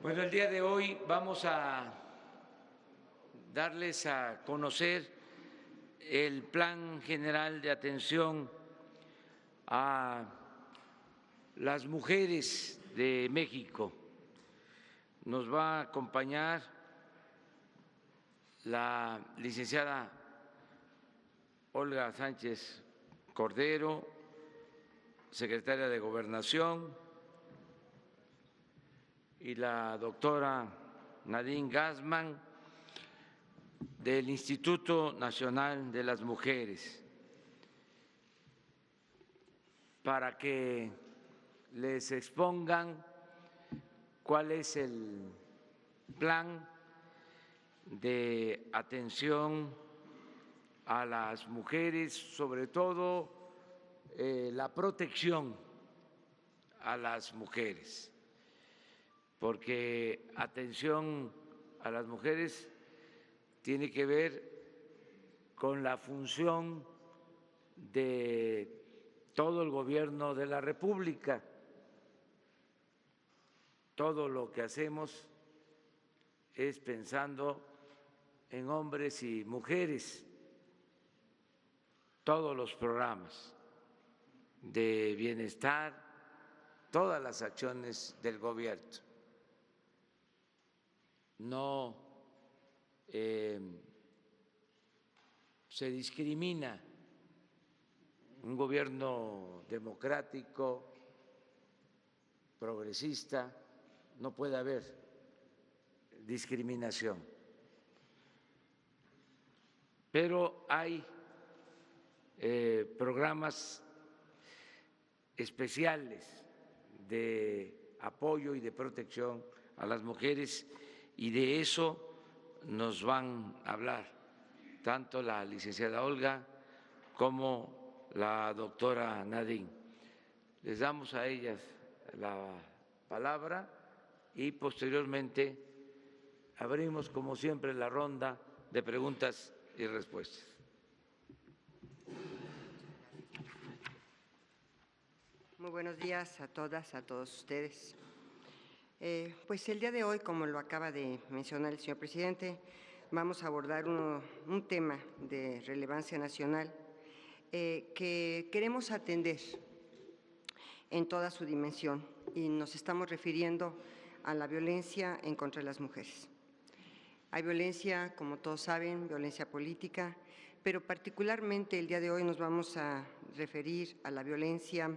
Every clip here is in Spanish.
Bueno, el día de hoy vamos a darles a conocer el Plan General de Atención a las mujeres de México. Nos va a acompañar la licenciada Olga Sánchez Cordero, secretaria de Gobernación, y la doctora Nadine Gassmann del Instituto Nacional de las Mujeres, para que les expongan cuál es el plan de atención a las mujeres, sobre todo la protección a las mujeres, porque atención a las mujeres tiene que ver con la función de todo el gobierno de la República. Todo lo que hacemos es pensando en hombres y mujeres, todos los programas de bienestar, todas las acciones del gobierno. No se discrimina. Un gobierno democrático, progresista, no puede haber discriminación. Pero hay programas especiales de apoyo y de protección a las mujeres, y de eso nos van a hablar tanto la licenciada Olga como la doctora Nadine. Les damos a ellas la palabra y posteriormente abrimos, como siempre, la ronda de preguntas y respuestas. Muy buenos días a todas, a todos ustedes. Pues el día de hoy, como lo acaba de mencionar el señor presidente, vamos a abordar un tema de relevancia nacional que queremos atender en toda su dimensión, y nos estamos refiriendo a la violencia en contra de las mujeres. Hay violencia, como todos saben, violencia política, pero particularmente el día de hoy nos vamos a referir a la violencia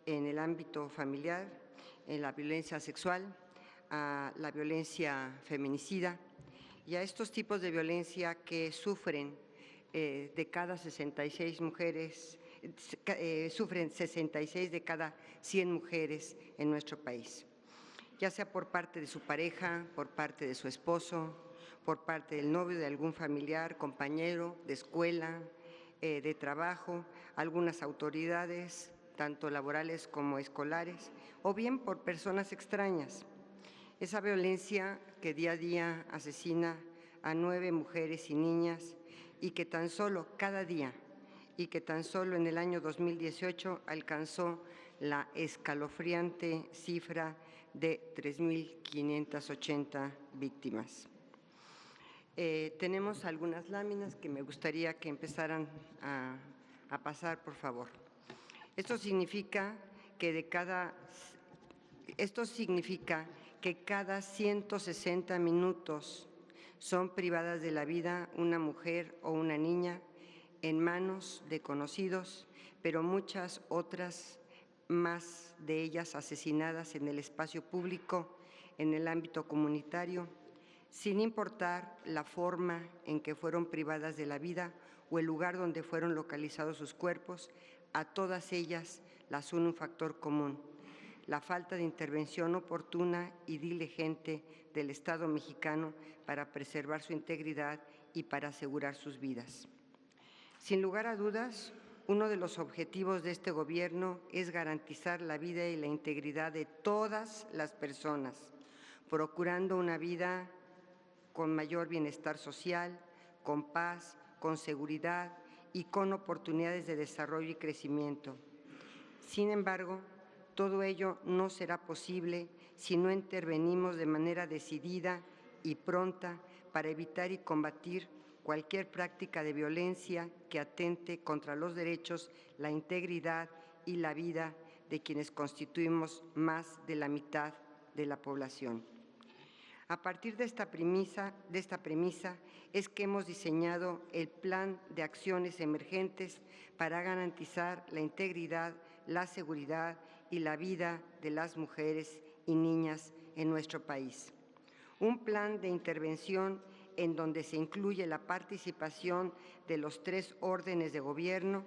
en el ámbito familiar, en la violencia sexual, a la violencia feminicida y a estos tipos de violencia que sufren de cada 66 mujeres, sufren 66 de cada 100 mujeres en nuestro país, ya sea por parte de su pareja, por parte de su esposo, por parte del novio, de algún familiar, compañero de escuela, de trabajo, algunas autoridades, tanto laborales como escolares, o bien por personas extrañas. Esa violencia que día a día asesina a 9 mujeres y niñas, y que tan solo cada día, y que tan solo en el año 2018 alcanzó la escalofriante cifra de 3.580 víctimas. Tenemos algunas láminas que me gustaría que empezaran a pasar, por favor. Esto significa que cada 160 minutos son privadas de la vida una mujer o una niña en manos de conocidos, pero muchas otras más de ellas asesinadas en el espacio público, en el ámbito comunitario, sin importar la forma en que fueron privadas de la vida o el lugar donde fueron localizados sus cuerpos. A todas ellas las une un factor común: la falta de intervención oportuna y diligente del Estado mexicano para preservar su integridad y para asegurar sus vidas. Sin lugar a dudas, uno de los objetivos de este gobierno es garantizar la vida y la integridad de todas las personas, procurando una vida con mayor bienestar social, con paz, con seguridad y con oportunidades de desarrollo y crecimiento. Sin embargo, Todo ello no será posible si no intervenimos de manera decidida y pronta para evitar y combatir cualquier práctica de violencia que atente contra los derechos, la integridad y la vida de quienes constituimos más de la mitad de la población. A partir de esta premisa es que hemos diseñado el Plan de Acciones Emergentes para garantizar la integridad, la seguridad y la vida de las mujeres y niñas en nuestro país. Un plan de intervención en donde se incluye la participación de los 3 órdenes de gobierno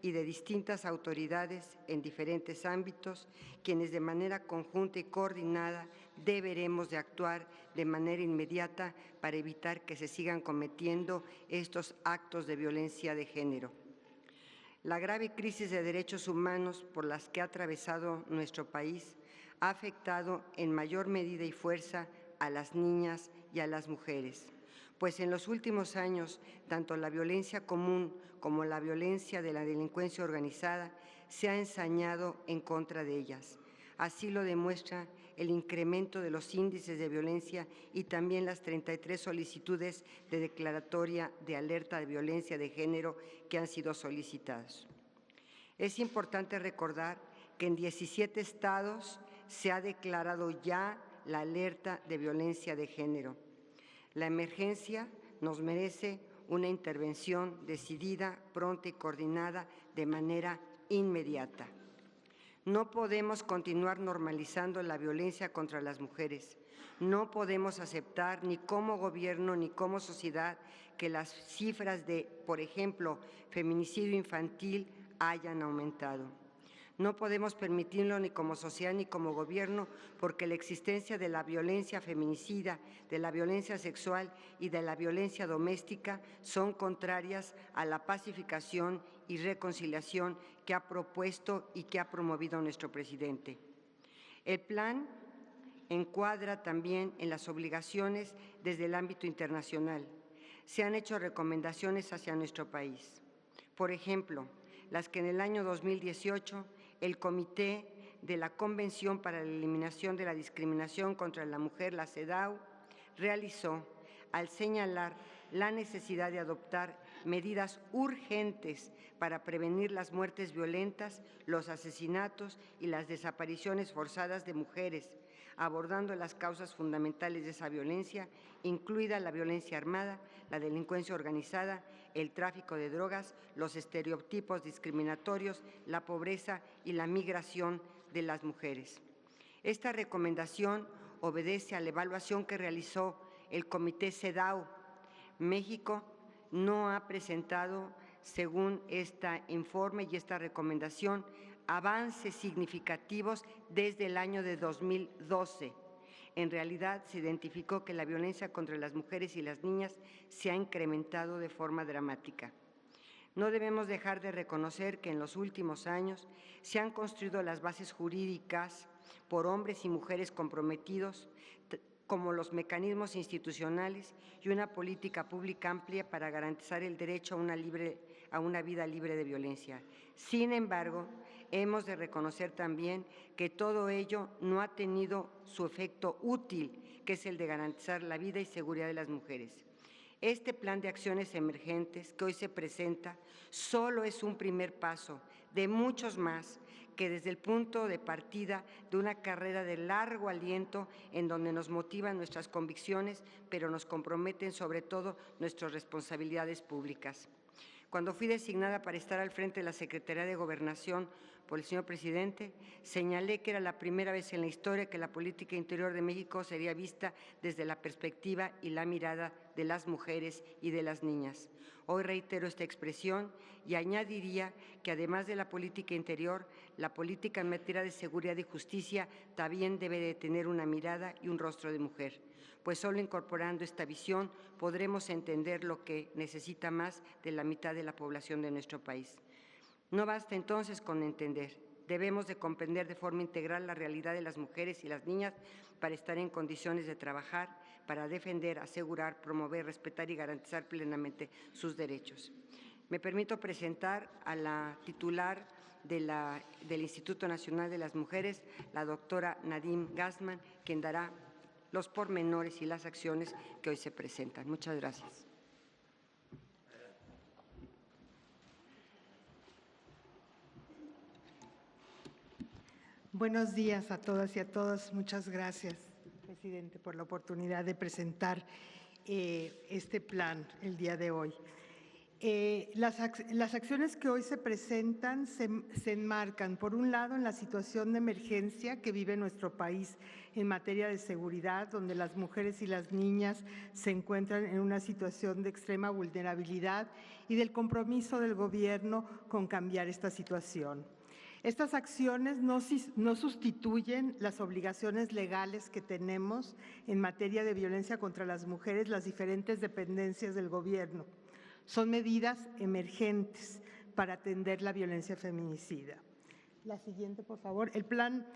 y de distintas autoridades en diferentes ámbitos, quienes de manera conjunta y coordinada deberemos de actuar de manera inmediata para evitar que se sigan cometiendo estos actos de violencia de género. La grave crisis de derechos humanos por las que ha atravesado nuestro país ha afectado en mayor medida y fuerza a las niñas y a las mujeres, pues en los últimos años, tanto la violencia común como la violencia de la delincuencia organizada se ha ensañado en contra de ellas. Así lo demuestra el incremento de los índices de violencia y también las 33 solicitudes de declaratoria de alerta de violencia de género que han sido solicitadas. Es importante recordar que en 17 estados se ha declarado ya la alerta de violencia de género. La emergencia nos merece una intervención decidida, pronta y coordinada de manera inmediata. No podemos continuar normalizando la violencia contra las mujeres. No podemos aceptar ni como gobierno ni como sociedad que las cifras de, por ejemplo, feminicidio infantil hayan aumentado. No podemos permitirlo ni como sociedad ni como gobierno porque la existencia de la violencia feminicida, de la violencia sexual y de la violencia doméstica son contrarias a la pacificación y reconciliación que ha propuesto y que ha promovido nuestro presidente. El plan encuadra también en las obligaciones desde el ámbito internacional. Se han hecho recomendaciones hacia nuestro país. Por ejemplo, las que en el año 2018 el Comité de la Convención para la Eliminación de la Discriminación contra la Mujer, la CEDAW, realizó al señalar la necesidad de adoptar medidas urgentes para prevenir las muertes violentas, los asesinatos y las desapariciones forzadas de mujeres, abordando las causas fundamentales de esa violencia, incluida la violencia armada, la delincuencia organizada, el tráfico de drogas, los estereotipos discriminatorios, la pobreza y la migración de las mujeres. Esta recomendación obedece a la evaluación que realizó el Comité CEDAW. México no ha presentado, según este informe y esta recomendación, avances significativos desde el año de 2012. En realidad, se identificó que la violencia contra las mujeres y las niñas se ha incrementado de forma dramática. No debemos dejar de reconocer que en los últimos años se han construido las bases jurídicas por hombres y mujeres comprometidos, como los mecanismos institucionales y una política pública amplia para garantizar el derecho a una vida libre de violencia. Sin embargo, hemos de reconocer también que todo ello no ha tenido su efecto útil, que es el de garantizar la vida y seguridad de las mujeres. Este plan de acciones emergentes que hoy se presenta solo es un primer paso de muchos más que desde el punto de partida de una carrera de largo aliento en donde nos motivan nuestras convicciones, pero nos comprometen sobre todo nuestras responsabilidades públicas. Cuando fui designada para estar al frente de la Secretaría de Gobernación por el señor presidente, señalé que era la primera vez en la historia que la política interior de México sería vista desde la perspectiva y la mirada de las mujeres y de las niñas. Hoy reitero esta expresión y añadiría que además de la política interior, la política en materia de seguridad y justicia también debe de tener una mirada y un rostro de mujer, pues solo incorporando esta visión podremos entender lo que necesita más de la mitad de la población de nuestro país. No basta entonces con entender, debemos de comprender de forma integral la realidad de las mujeres y las niñas para estar en condiciones de trabajar, para defender, asegurar, promover, respetar y garantizar plenamente sus derechos. Me permito presentar a la titular del Instituto Nacional de las Mujeres, la doctora Nadine Gassman, quien dará los pormenores y las acciones que hoy se presentan. Muchas gracias. Buenos días a todas y a todos. Muchas gracias, presidente, por la oportunidad de presentar este plan el día de hoy. Las acciones que hoy se presentan se enmarcan, por un lado, en la situación de emergencia que vive nuestro país en materia de seguridad, donde las mujeres y las niñas se encuentran en una situación de extrema vulnerabilidad, y del compromiso del Gobierno con cambiar esta situación. Estas acciones no sustituyen las obligaciones legales que tenemos en materia de violencia contra las mujeres, las diferentes dependencias del Gobierno. Son medidas emergentes para atender la violencia feminicida. La siguiente, por favor. El plan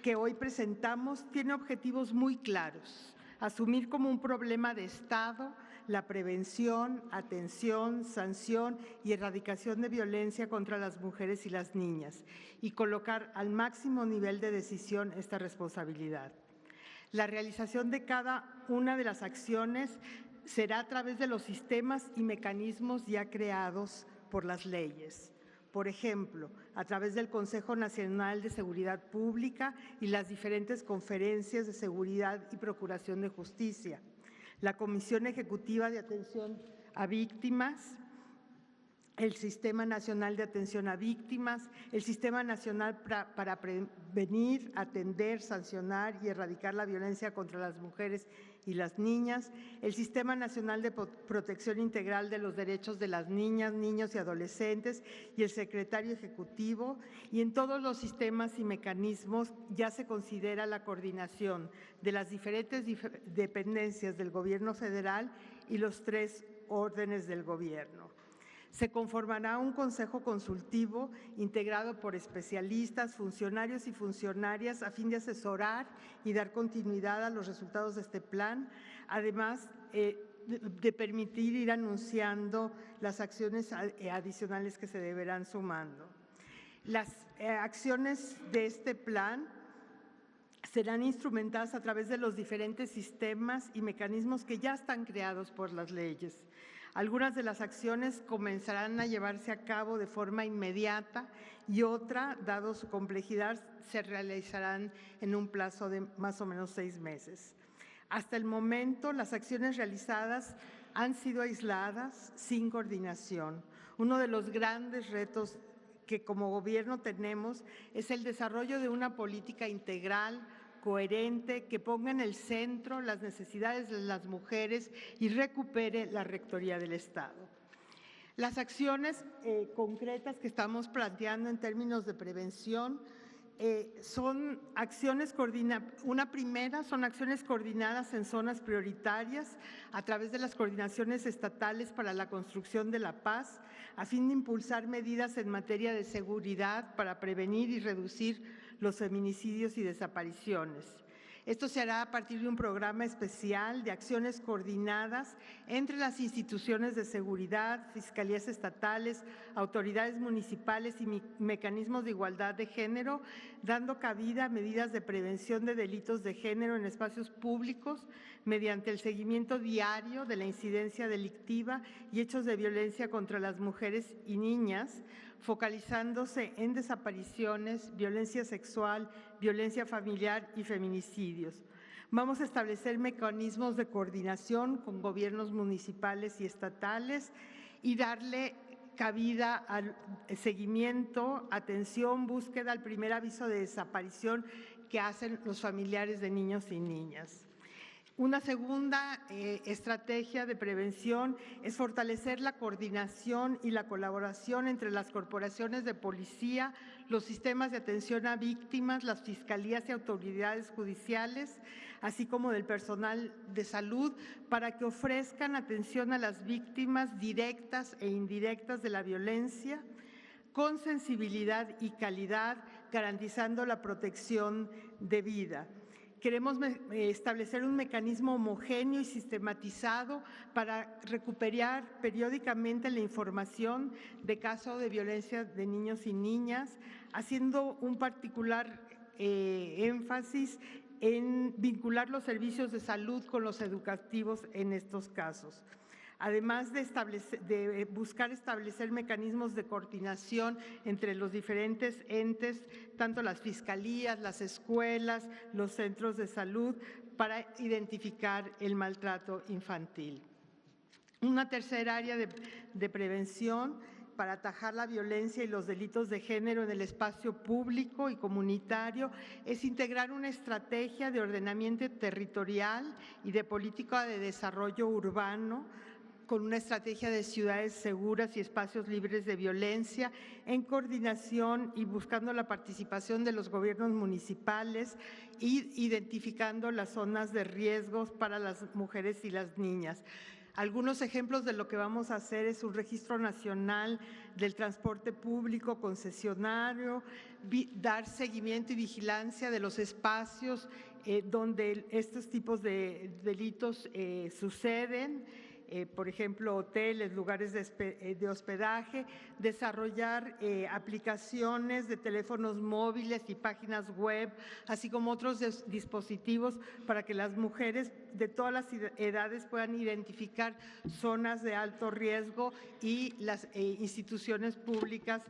que hoy presentamos tiene objetivos muy claros: asumir como un problema de Estado la prevención, atención, sanción y erradicación de violencia contra las mujeres y las niñas, y colocar al máximo nivel de decisión esta responsabilidad. La realización de cada una de las acciones será a través de los sistemas y mecanismos ya creados por las leyes. Por ejemplo, a través del Consejo Nacional de Seguridad Pública y las diferentes conferencias de seguridad y procuración de justicia, la Comisión Ejecutiva de Atención a Víctimas, el Sistema Nacional de Atención a Víctimas, el Sistema Nacional para Prevenir, Atender, Sancionar y Erradicar la Violencia contra las Mujeres y las Niñas, el Sistema Nacional de Protección Integral de los Derechos de las Niñas, Niños y Adolescentes y el Secretario Ejecutivo. Y en todos los sistemas y mecanismos ya se considera la coordinación de las diferentes dependencias del Gobierno federal y los 3 órdenes del Gobierno. Se conformará un consejo consultivo integrado por especialistas, funcionarios y funcionarias a fin de asesorar y dar continuidad a los resultados de este plan, además de permitir ir anunciando las acciones adicionales que se deberán sumando. Las acciones de este plan serán instrumentadas a través de los diferentes sistemas y mecanismos que ya están creados por las leyes. Algunas de las acciones comenzarán a llevarse a cabo de forma inmediata y otra, dado su complejidad, se realizarán en un plazo de más o menos 6 meses. Hasta el momento, las acciones realizadas han sido aisladas, sin coordinación. Uno de los grandes retos que como Gobierno tenemos es el desarrollo de una política integral, coherente, que ponga en el centro las necesidades de las mujeres y recupere la rectoría del Estado. Las acciones concretas que estamos planteando en términos de prevención son acciones coordinadas. Una primera son acciones coordinadas en zonas prioritarias a través de las coordinaciones estatales para la construcción de la paz, a fin de impulsar medidas en materia de seguridad para prevenir y reducir los feminicidios y desapariciones. Esto se hará a partir de un programa especial de acciones coordinadas entre las instituciones de seguridad, fiscalías estatales, autoridades municipales y mecanismos de igualdad de género, dando cabida a medidas de prevención de delitos de género en espacios públicos mediante el seguimiento diario de la incidencia delictiva y hechos de violencia contra las mujeres y niñas, focalizándose en desapariciones, violencia sexual, violencia familiar y feminicidios. Vamos a establecer mecanismos de coordinación con gobiernos municipales y estatales y darle cabida al seguimiento, atención, búsqueda al primer aviso de desaparición que hacen los familiares de niños y niñas. Una segunda estrategia de prevención es fortalecer la coordinación y la colaboración entre las corporaciones de policía, los sistemas de atención a víctimas, las fiscalías y autoridades judiciales, así como del personal de salud, para que ofrezcan atención a las víctimas directas e indirectas de la violencia, con sensibilidad y calidad, garantizando la protección de vida. Queremos establecer un mecanismo homogéneo y sistematizado para recuperar periódicamente la información de casos de violencia de niños y niñas, haciendo un particular énfasis en vincular los servicios de salud con los educativos en estos casos. Además de buscar establecer mecanismos de coordinación entre los diferentes entes, tanto las fiscalías, las escuelas, los centros de salud, para identificar el maltrato infantil. Una tercera área de prevención para atajar la violencia y los delitos de género en el espacio público y comunitario es integrar una estrategia de ordenamiento territorial y de política de desarrollo urbano, con una estrategia de ciudades seguras y espacios libres de violencia, en coordinación y buscando la participación de los gobiernos municipales y identificando las zonas de riesgos para las mujeres y las niñas. Algunos ejemplos de lo que vamos a hacer es un registro nacional del transporte público concesionario, dar seguimiento y vigilancia de los espacios donde estos tipos de delitos suceden, por ejemplo, hoteles, lugares de hospedaje, desarrollar aplicaciones de teléfonos móviles y páginas web, así como otros dispositivos para que las mujeres de todas las edades puedan identificar zonas de alto riesgo y las instituciones públicas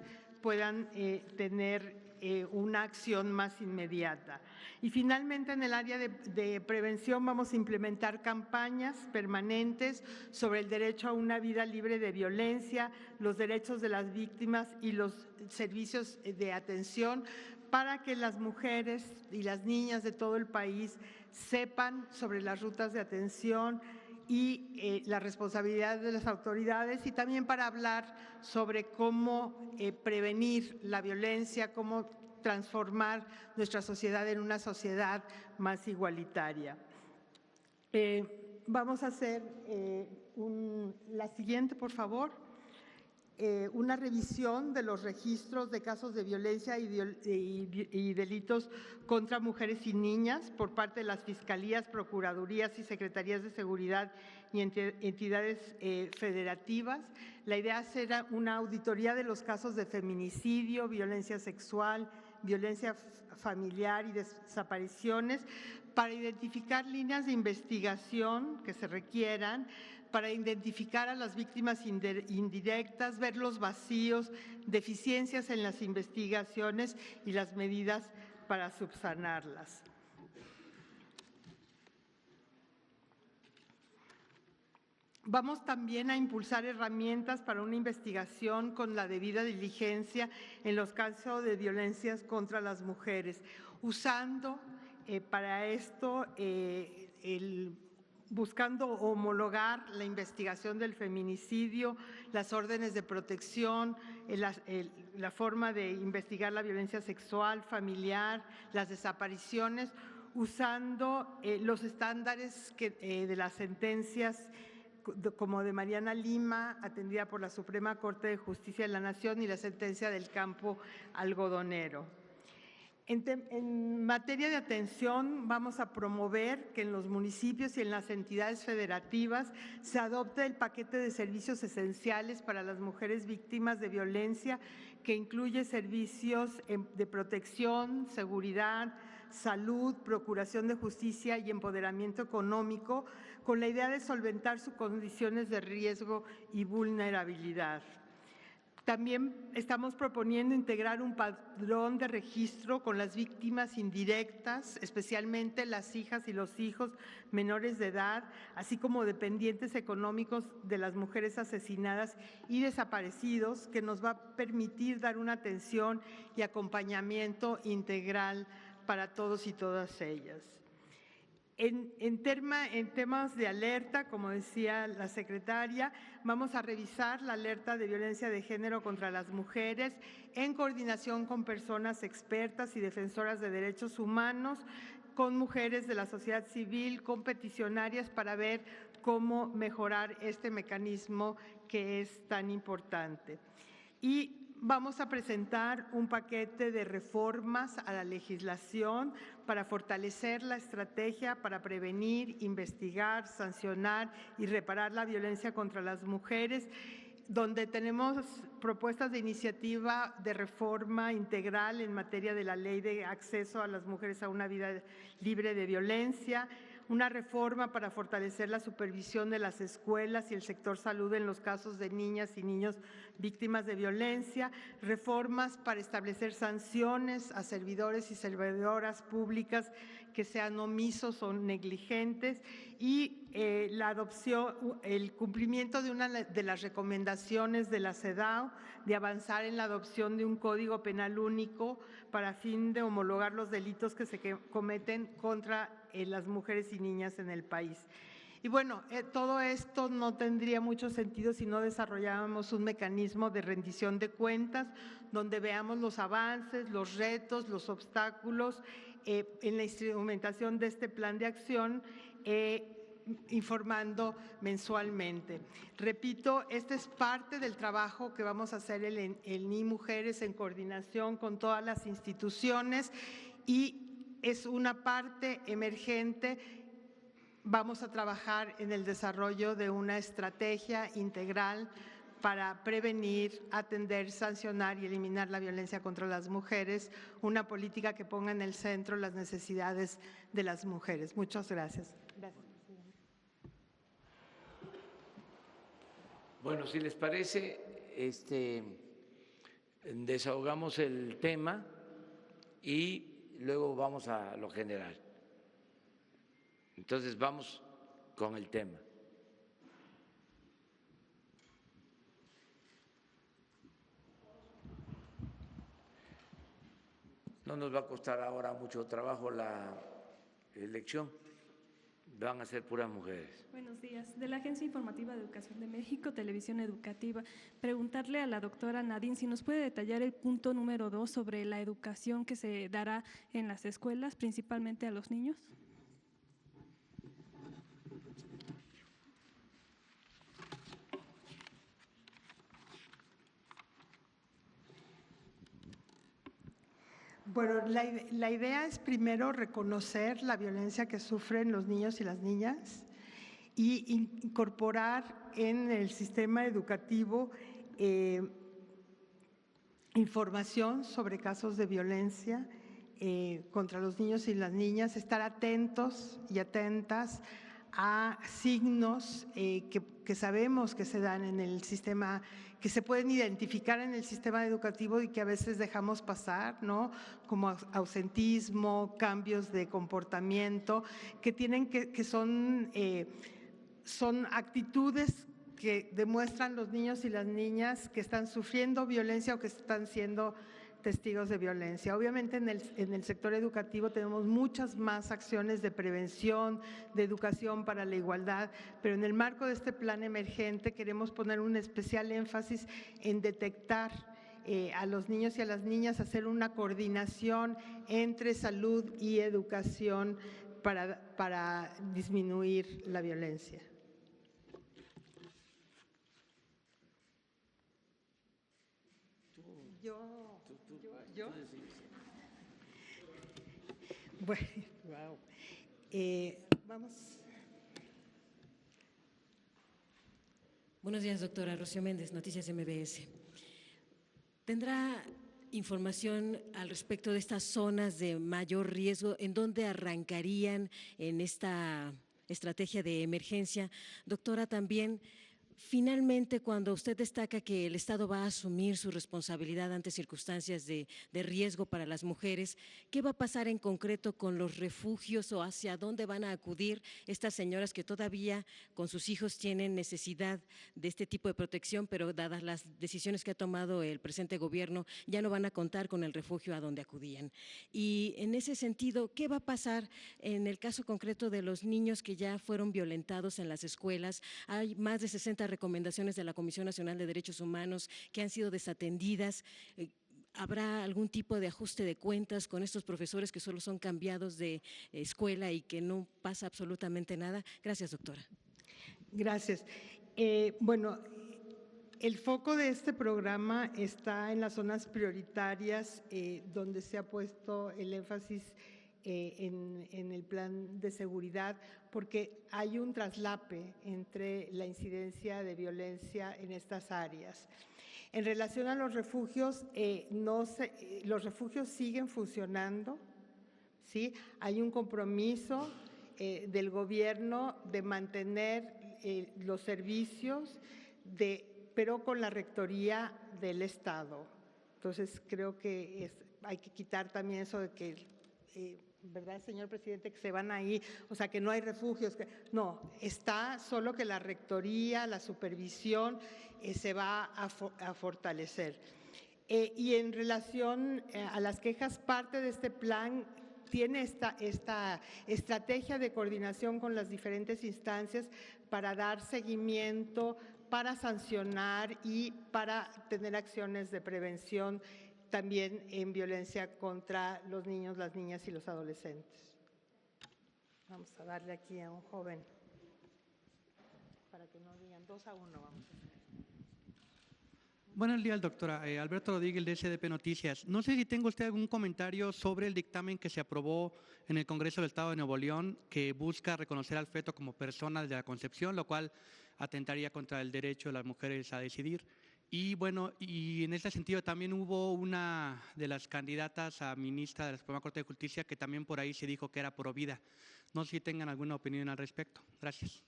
puedan tener una acción más inmediata. Y finalmente, en el área de prevención vamos a implementar campañas permanentes sobre el derecho a una vida libre de violencia, los derechos de las víctimas y los servicios de atención para que las mujeres y las niñas de todo el país sepan sobre las rutas de atención y la responsabilidad de las autoridades, y también para hablar sobre cómo prevenir la violencia, cómo transformar nuestra sociedad en una sociedad más igualitaria. Vamos a hacer la siguiente, por favor. Una revisión de los registros de casos de violencia y delitos contra mujeres y niñas por parte de las fiscalías, procuradurías y secretarías de seguridad y entidades federativas. La idea será una auditoría de los casos de feminicidio, violencia sexual, violencia familiar y desapariciones, para identificar líneas de investigación que se requieran, para identificar a las víctimas indirectas, ver los vacíos, deficiencias en las investigaciones y las medidas para subsanarlas. Vamos también a impulsar herramientas para una investigación con la debida diligencia en los casos de violencias contra las mujeres, usando para esto buscando homologar la investigación del feminicidio, las órdenes de protección, la forma de investigar la violencia sexual, familiar, las desapariciones, usando los estándares de las sentencias como de Mariana Lima, atendida por la Suprema Corte de Justicia de la Nación, y la sentencia del campo algodonero. En materia de atención, vamos a promover que en los municipios y en las entidades federativas se adopte el paquete de servicios esenciales para las mujeres víctimas de violencia, que incluye servicios de protección, seguridad, salud, procuración de justicia y empoderamiento económico, con la idea de solventar sus condiciones de riesgo y vulnerabilidad. También estamos proponiendo integrar un padrón de registro con las víctimas indirectas, especialmente las hijas y los hijos menores de edad, así como dependientes económicos de las mujeres asesinadas y desaparecidos, que nos va a permitir dar una atención y acompañamiento integral para todos y todas ellas. En temas de alerta, como decía la secretaria, vamos a revisar la alerta de violencia de género contra las mujeres en coordinación con personas expertas y defensoras de derechos humanos, con mujeres de la sociedad civil, con peticionarias, para ver cómo mejorar este mecanismo que es tan importante. Y vamos a presentar un paquete de reformas a la legislación para fortalecer la estrategia para prevenir, investigar, sancionar y reparar la violencia contra las mujeres, donde tenemos propuestas de iniciativa de reforma integral en materia de la Ley de Acceso a las Mujeres a una Vida Libre de Violencia, una reforma para fortalecer la supervisión de las escuelas y el sector salud en los casos de niñas y niños víctimas de violencia, reformas para establecer sanciones a servidores y servidoras públicas que sean omisos o negligentes y la adopción, el cumplimiento de una de las recomendaciones de la CEDAW de avanzar en la adopción de un código penal único para fin de homologar los delitos que se cometen contra las mujeres y niñas en el país. Y bueno, todo esto no tendría mucho sentido si no desarrollábamos un mecanismo de rendición de cuentas donde veamos los avances, los retos, los obstáculos en la instrumentación de este plan de acción, informando mensualmente. Repito, este es parte del trabajo que vamos a hacer el NII Mujeres en coordinación con todas las instituciones y es una parte emergente. Vamos a trabajar en el desarrollo de una estrategia integral para prevenir, atender, sancionar y eliminar la violencia contra las mujeres, una política que ponga en el centro las necesidades de las mujeres. Muchas gracias. Gracias. Bueno, si les parece, desahogamos el tema y luego vamos a lo general. Entonces vamos con el tema. No nos va a costar ahora mucho trabajo la elección, van a ser puras mujeres. Buenos días. De la Agencia Informativa de Educación de México, Televisión Educativa, preguntarle a la doctora Nadine si nos puede detallar el punto número 2 sobre la educación que se dará en las escuelas, principalmente a los niños. Bueno, la idea es primero reconocer la violencia que sufren los niños y las niñas y incorporar en el sistema educativo información sobre casos de violencia contra los niños y las niñas, estar atentos y atentas a signos que sabemos que se dan en el sistema, que se pueden identificar en el sistema educativo y que a veces dejamos pasar, ¿no? Como ausentismo, cambios de comportamiento, que son actitudes que demuestran los niños y las niñas que están sufriendo violencia o que están siendo testigos de violencia. Obviamente en el sector educativo tenemos muchas más acciones de prevención, de educación para la igualdad, pero en el marco de este plan emergente queremos poner un especial énfasis en detectar a los niños y a las niñas, hacer una coordinación entre salud y educación para disminuir la violencia. ¿Yo? Bueno, wow. Vamos. Buenos días, doctora. Rocío Méndez, Noticias MBS. ¿Tendrá información al respecto de estas zonas de mayor riesgo? ¿En dónde arrancarían en esta estrategia de emergencia? Doctora, también… Finalmente, cuando usted destaca que el Estado va a asumir su responsabilidad ante circunstancias de riesgo para las mujeres, ¿qué va a pasar en concreto con los refugios o hacia dónde van a acudir estas señoras que todavía con sus hijos tienen necesidad de este tipo de protección, pero dadas las decisiones que ha tomado el presente gobierno, ya no van a contar con el refugio a donde acudían? Y en ese sentido, ¿qué va a pasar en el caso concreto de los niños que ya fueron violentados en las escuelas? Hay más de 60 recomendaciones de la Comisión Nacional de Derechos Humanos que han sido desatendidas. ¿Habrá algún tipo de ajuste de cuentas con estos profesores que solo son cambiados de escuela y que no pasa absolutamente nada? Gracias, doctora. Gracias. Bueno, El foco de este programa está en las zonas prioritarias donde se ha puesto el énfasis en el plan de seguridad, porque hay un traslape entre la incidencia de violencia en estas áreas. En relación a los refugios, los refugios siguen funcionando, ¿sí? Hay un compromiso del gobierno de mantener los servicios, pero con la rectoría del Estado. Entonces, creo que hay que quitar también eso de que, ¿verdad, señor presidente, que se van ahí? O sea, que no hay refugios. No, está solo que la rectoría, la supervisión se va a fortalecer. Y en relación a las quejas, parte de este plan tiene esta estrategia de coordinación con las diferentes instancias para dar seguimiento, para sancionar y para tener acciones de prevención también en violencia contra los niños, las niñas y los adolescentes. Vamos a darle aquí a un joven para que no digan 2-1, vamos a hacer. Buenos días, doctora. Alberto Rodríguez, de SDP Noticias. No sé si tenga usted algún comentario sobre el dictamen que se aprobó en el Congreso del Estado de Nuevo León, que busca reconocer al feto como persona desde la concepción, lo cual atentaría contra el derecho de las mujeres a decidir. Y bueno, y en ese sentido también hubo una de las candidatas a ministra de la Suprema Corte de Justicia que también por ahí se dijo que era pro vida. No sé si tengan alguna opinión al respecto. Gracias.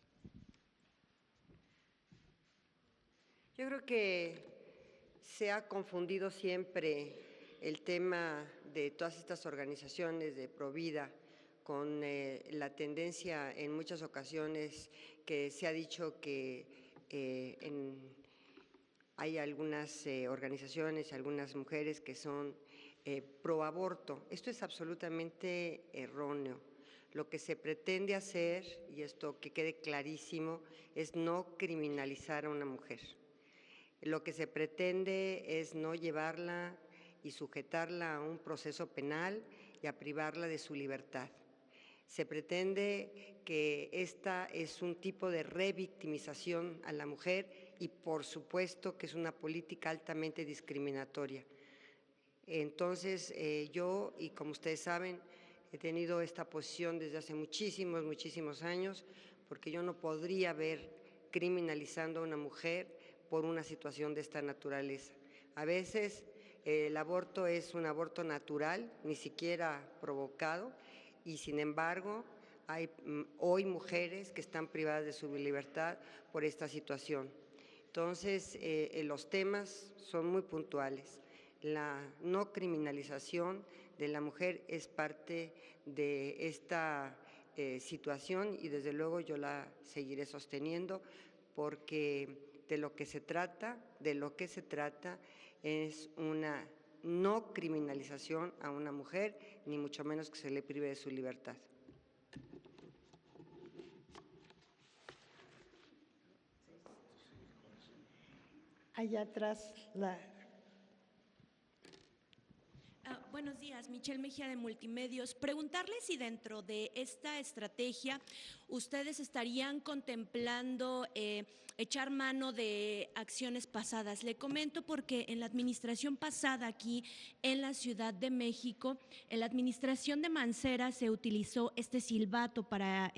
Yo creo que se ha confundido siempre el tema de todas estas organizaciones de Provida con la tendencia en muchas ocasiones que se ha dicho que hay algunas organizaciones, algunas mujeres que son pro aborto. Esto es absolutamente erróneo. Lo que se pretende hacer, y esto que quede clarísimo, es no criminalizar a una mujer. Lo que se pretende es no llevarla y sujetarla a un proceso penal y a privarla de su libertad. Se pretende que esta es un tipo de revictimización a la mujer y por supuesto que es una política altamente discriminatoria. Entonces yo, y como ustedes saben, he tenido esta posición desde hace muchísimos años, porque yo no podría ver criminalizando a una mujer por una situación de esta naturaleza. A veces el aborto es un aborto natural, ni siquiera provocado, y sin embargo hay hoy mujeres que están privadas de su libertad por esta situación. Entonces, los temas son muy puntuales. La no criminalización de la mujer es parte de esta situación y desde luego yo la seguiré sosteniendo porque de lo que se trata es una no criminalización a una mujer, ni mucho menos que se le prive de su libertad. Allá atrás Buenos días, Michelle Mejía de Multimedios. Preguntarle si dentro de esta estrategia ustedes estarían contemplando echar mano de acciones pasadas. Le comento porque en la administración pasada aquí en la Ciudad de México, en la administración de Mancera se utilizó este silbato para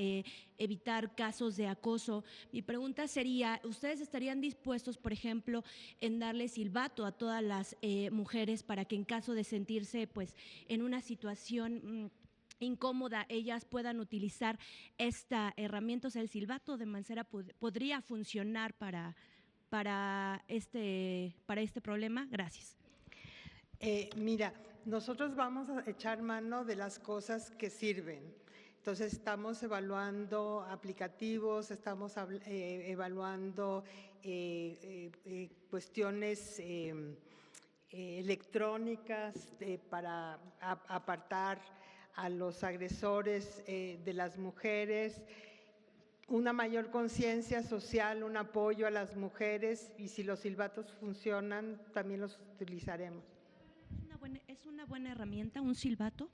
evitar casos de acoso. Mi pregunta sería, ¿ustedes estarían dispuestos, por ejemplo, en darle silbato a todas las mujeres para que en caso de sentirse pues en una situación incómoda, ellas puedan utilizar esta herramienta? O sea, el silbato de Mancera podría funcionar para este problema. Gracias. Mira, nosotros vamos a echar mano de las cosas que sirven. Entonces, estamos evaluando aplicativos, estamos evaluando cuestiones electrónicas para apartar a los agresores de las mujeres, una mayor conciencia social, un apoyo a las mujeres, y si los silbatos funcionan, también los utilizaremos. ¿Es una buena herramienta un silbato?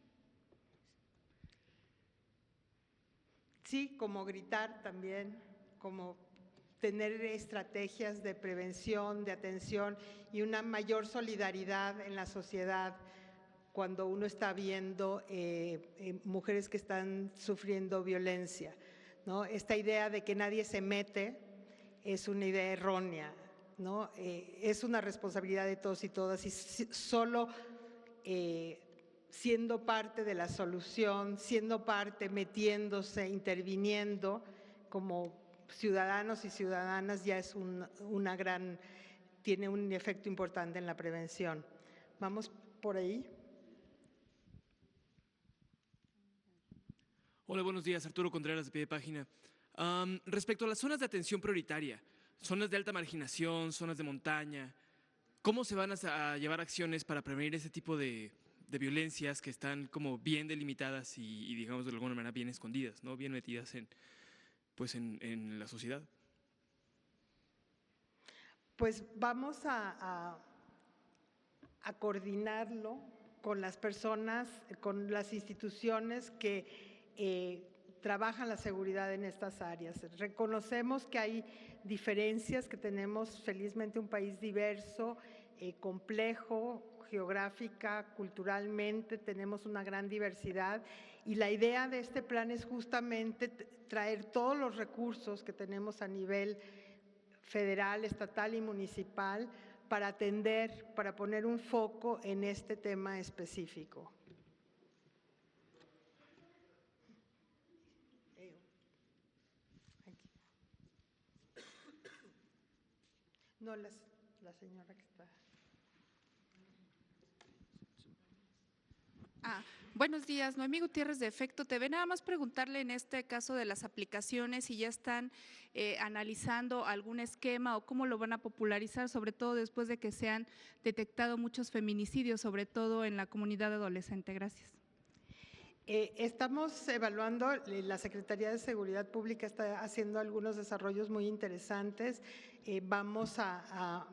Sí, como gritar también, como tener estrategias de prevención, de atención y una mayor solidaridad en la sociedad cuando uno está viendo mujeres que están sufriendo violencia, ¿no? Esta idea de que nadie se mete es una idea errónea, ¿no? Es una responsabilidad de todos y todas, y solo siendo parte de la solución, siendo parte, metiéndose, interviniendo como ciudadanos y ciudadanas ya es tiene un efecto importante en la prevención. ¿Vamos por ahí? Hola, buenos días. Arturo Contreras, de Pie de Página. Respecto a las zonas de atención prioritaria, zonas de alta marginación, zonas de montaña, ¿cómo se van a llevar acciones para prevenir ese tipo de violencias que están como bien delimitadas y digamos de alguna manera bien escondidas, ¿no? Bien metidas en la sociedad? Pues vamos a coordinarlo con las personas, con las instituciones que trabajan la seguridad en estas áreas. Reconocemos que hay diferencias, que tenemos felizmente un país diverso, complejo, geográfica, culturalmente, tenemos una gran diversidad y la idea de este plan es justamente traer todos los recursos que tenemos a nivel federal, estatal y municipal para atender, para poner un foco en este tema específico. No, la señora que está. Buenos días, Noemí Gutiérrez de Efecto TV. Nada más preguntarle en este caso de las aplicaciones si ya están analizando algún esquema o cómo lo van a popularizar, sobre todo después de que se han detectado muchos feminicidios, sobre todo en la comunidad adolescente. Gracias. Estamos evaluando, la Secretaría de Seguridad Pública está haciendo algunos desarrollos muy interesantes. Vamos a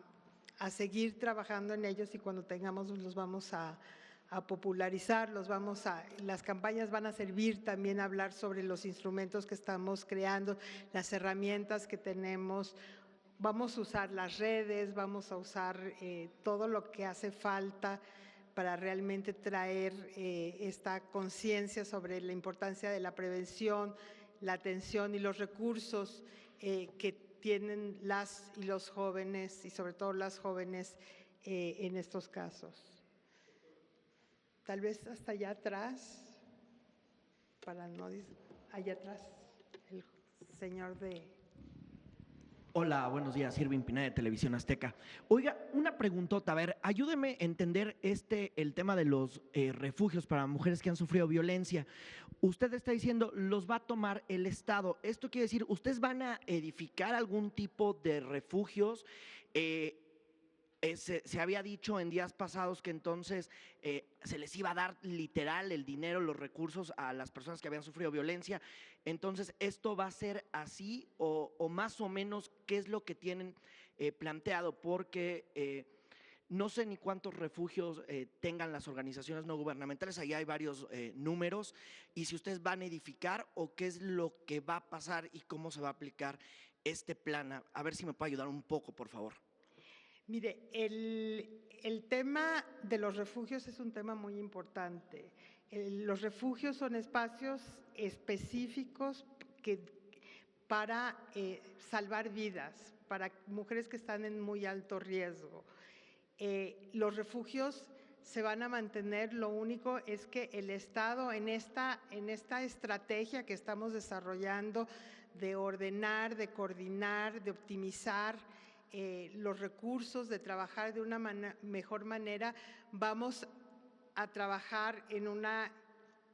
seguir trabajando en ellos y cuando tengamos los vamos a popularizar, las campañas van a servir también a hablar sobre los instrumentos que estamos creando, las herramientas que tenemos. Vamos a usar las redes, vamos a usar todo lo que hace falta para realmente traer esta conciencia sobre la importancia de la prevención, la atención y los recursos que tienen las y los jóvenes y sobre todo las jóvenes en estos casos. Tal vez hasta allá atrás, allá atrás, el señor de… Hola, buenos días, Irving Pineda de Televisión Azteca. Oiga, una preguntota, a ver, ayúdeme a entender el tema de los refugios para mujeres que han sufrido violencia. Usted está diciendo, los va a tomar el Estado. Esto quiere decir, ¿ustedes van a edificar algún tipo de refugios? Se había dicho en días pasados que entonces se les iba a dar literal el dinero, los recursos a las personas que habían sufrido violencia. Entonces, ¿esto va a ser así o más o menos qué es lo que tienen planteado? Porque no sé ni cuántos refugios tengan las organizaciones no gubernamentales, ahí hay varios números, y si ustedes van a edificar o qué es lo que va a pasar y cómo se va a aplicar este plan. A ver si me puede ayudar un poco, por favor. Mire, el tema de los refugios es un tema muy importante. Los refugios son espacios específicos para salvar vidas, para mujeres que están en muy alto riesgo. Los refugios se van a mantener, lo único es que el Estado en esta estrategia que estamos desarrollando de ordenar, de coordinar, de optimizar los recursos, de trabajar de una mejor manera, vamos a trabajar en una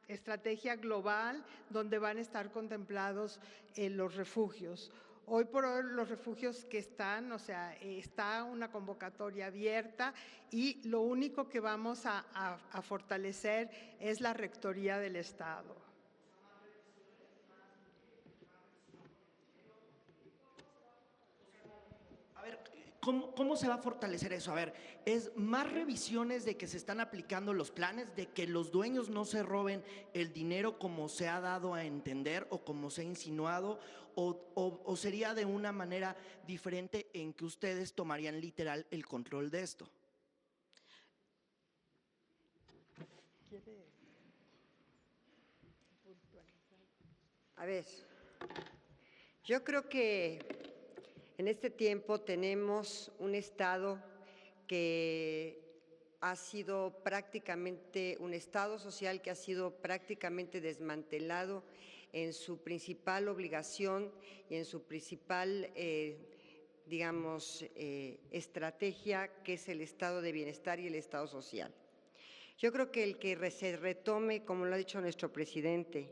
estrategia global donde van a estar contemplados los refugios. Hoy por hoy los refugios que están, o sea, está una convocatoria abierta y lo único que vamos a fortalecer es la Rectoría del Estado. A ver, ¿Cómo se va a fortalecer eso? A ver, ¿es más revisiones de que se están aplicando los planes, de que los dueños no se roben el dinero como se ha dado a entender o como se ha insinuado? ¿O sería de una manera diferente en que ustedes tomarían literal el control de esto? A ver, yo creo que en este tiempo tenemos un Estado que ha sido prácticamente, un Estado social que ha sido prácticamente desmantelado en su principal obligación y en su principal, estrategia, que es el estado de bienestar y el estado social. Yo creo que el que se retome, como lo ha dicho nuestro presidente,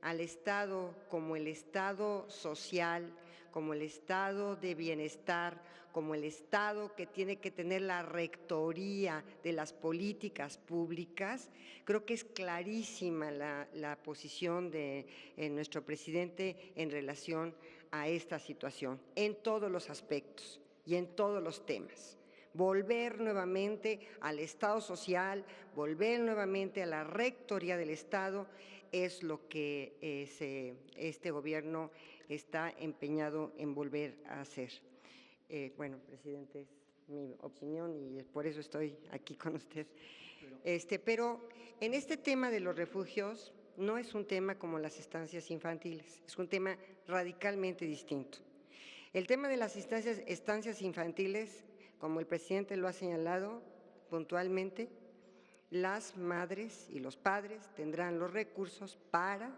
al Estado como el Estado social, como el Estado de bienestar, como el Estado que tiene que tener la rectoría de las políticas públicas. Creo que es clarísima la posición de nuestro presidente en relación a esta situación, en todos los aspectos y en todos los temas. Volver nuevamente al Estado social, volver nuevamente a la rectoría del Estado, es lo que este gobierno está empeñado en volver a hacer. Bueno, presidente, es mi opinión y por eso estoy aquí con usted. Pero en este tema de los refugios no es un tema como las estancias infantiles, es un tema radicalmente distinto. El tema de las estancias infantiles, como el presidente lo ha señalado puntualmente, las madres y los padres tendrán los recursos para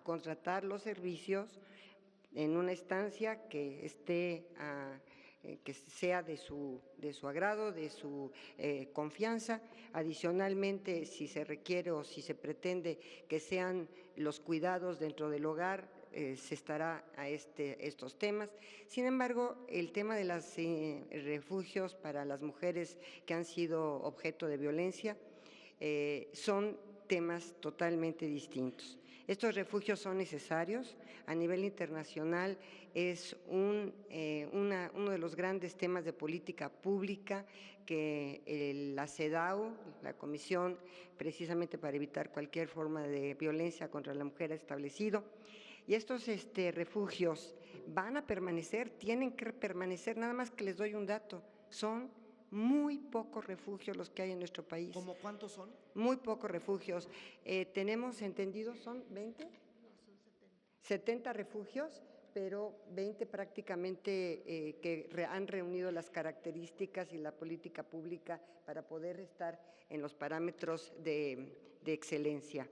contratar los servicios en una estancia que esté, que sea de su agrado, de su confianza. Adicionalmente, si se requiere o si se pretende que sean los cuidados dentro del hogar, se estará a estos temas. Sin embargo, el tema de los refugios para las mujeres que han sido objeto de violencia son temas totalmente distintos. Estos refugios son necesarios. A nivel internacional es uno de los grandes temas de política pública que la CEDAW, la Comisión precisamente para evitar cualquier forma de violencia contra la mujer, ha establecido. Y estos refugios van a permanecer, tienen que permanecer, nada más que les doy un dato, son muy pocos refugios los que hay en nuestro país. ¿Cómo cuántos son? Muy pocos refugios. Tenemos entendido, ¿son 20? No, son 70 refugios, pero 20 prácticamente que han reunido las características y la política pública para poder estar en los parámetros de excelencia.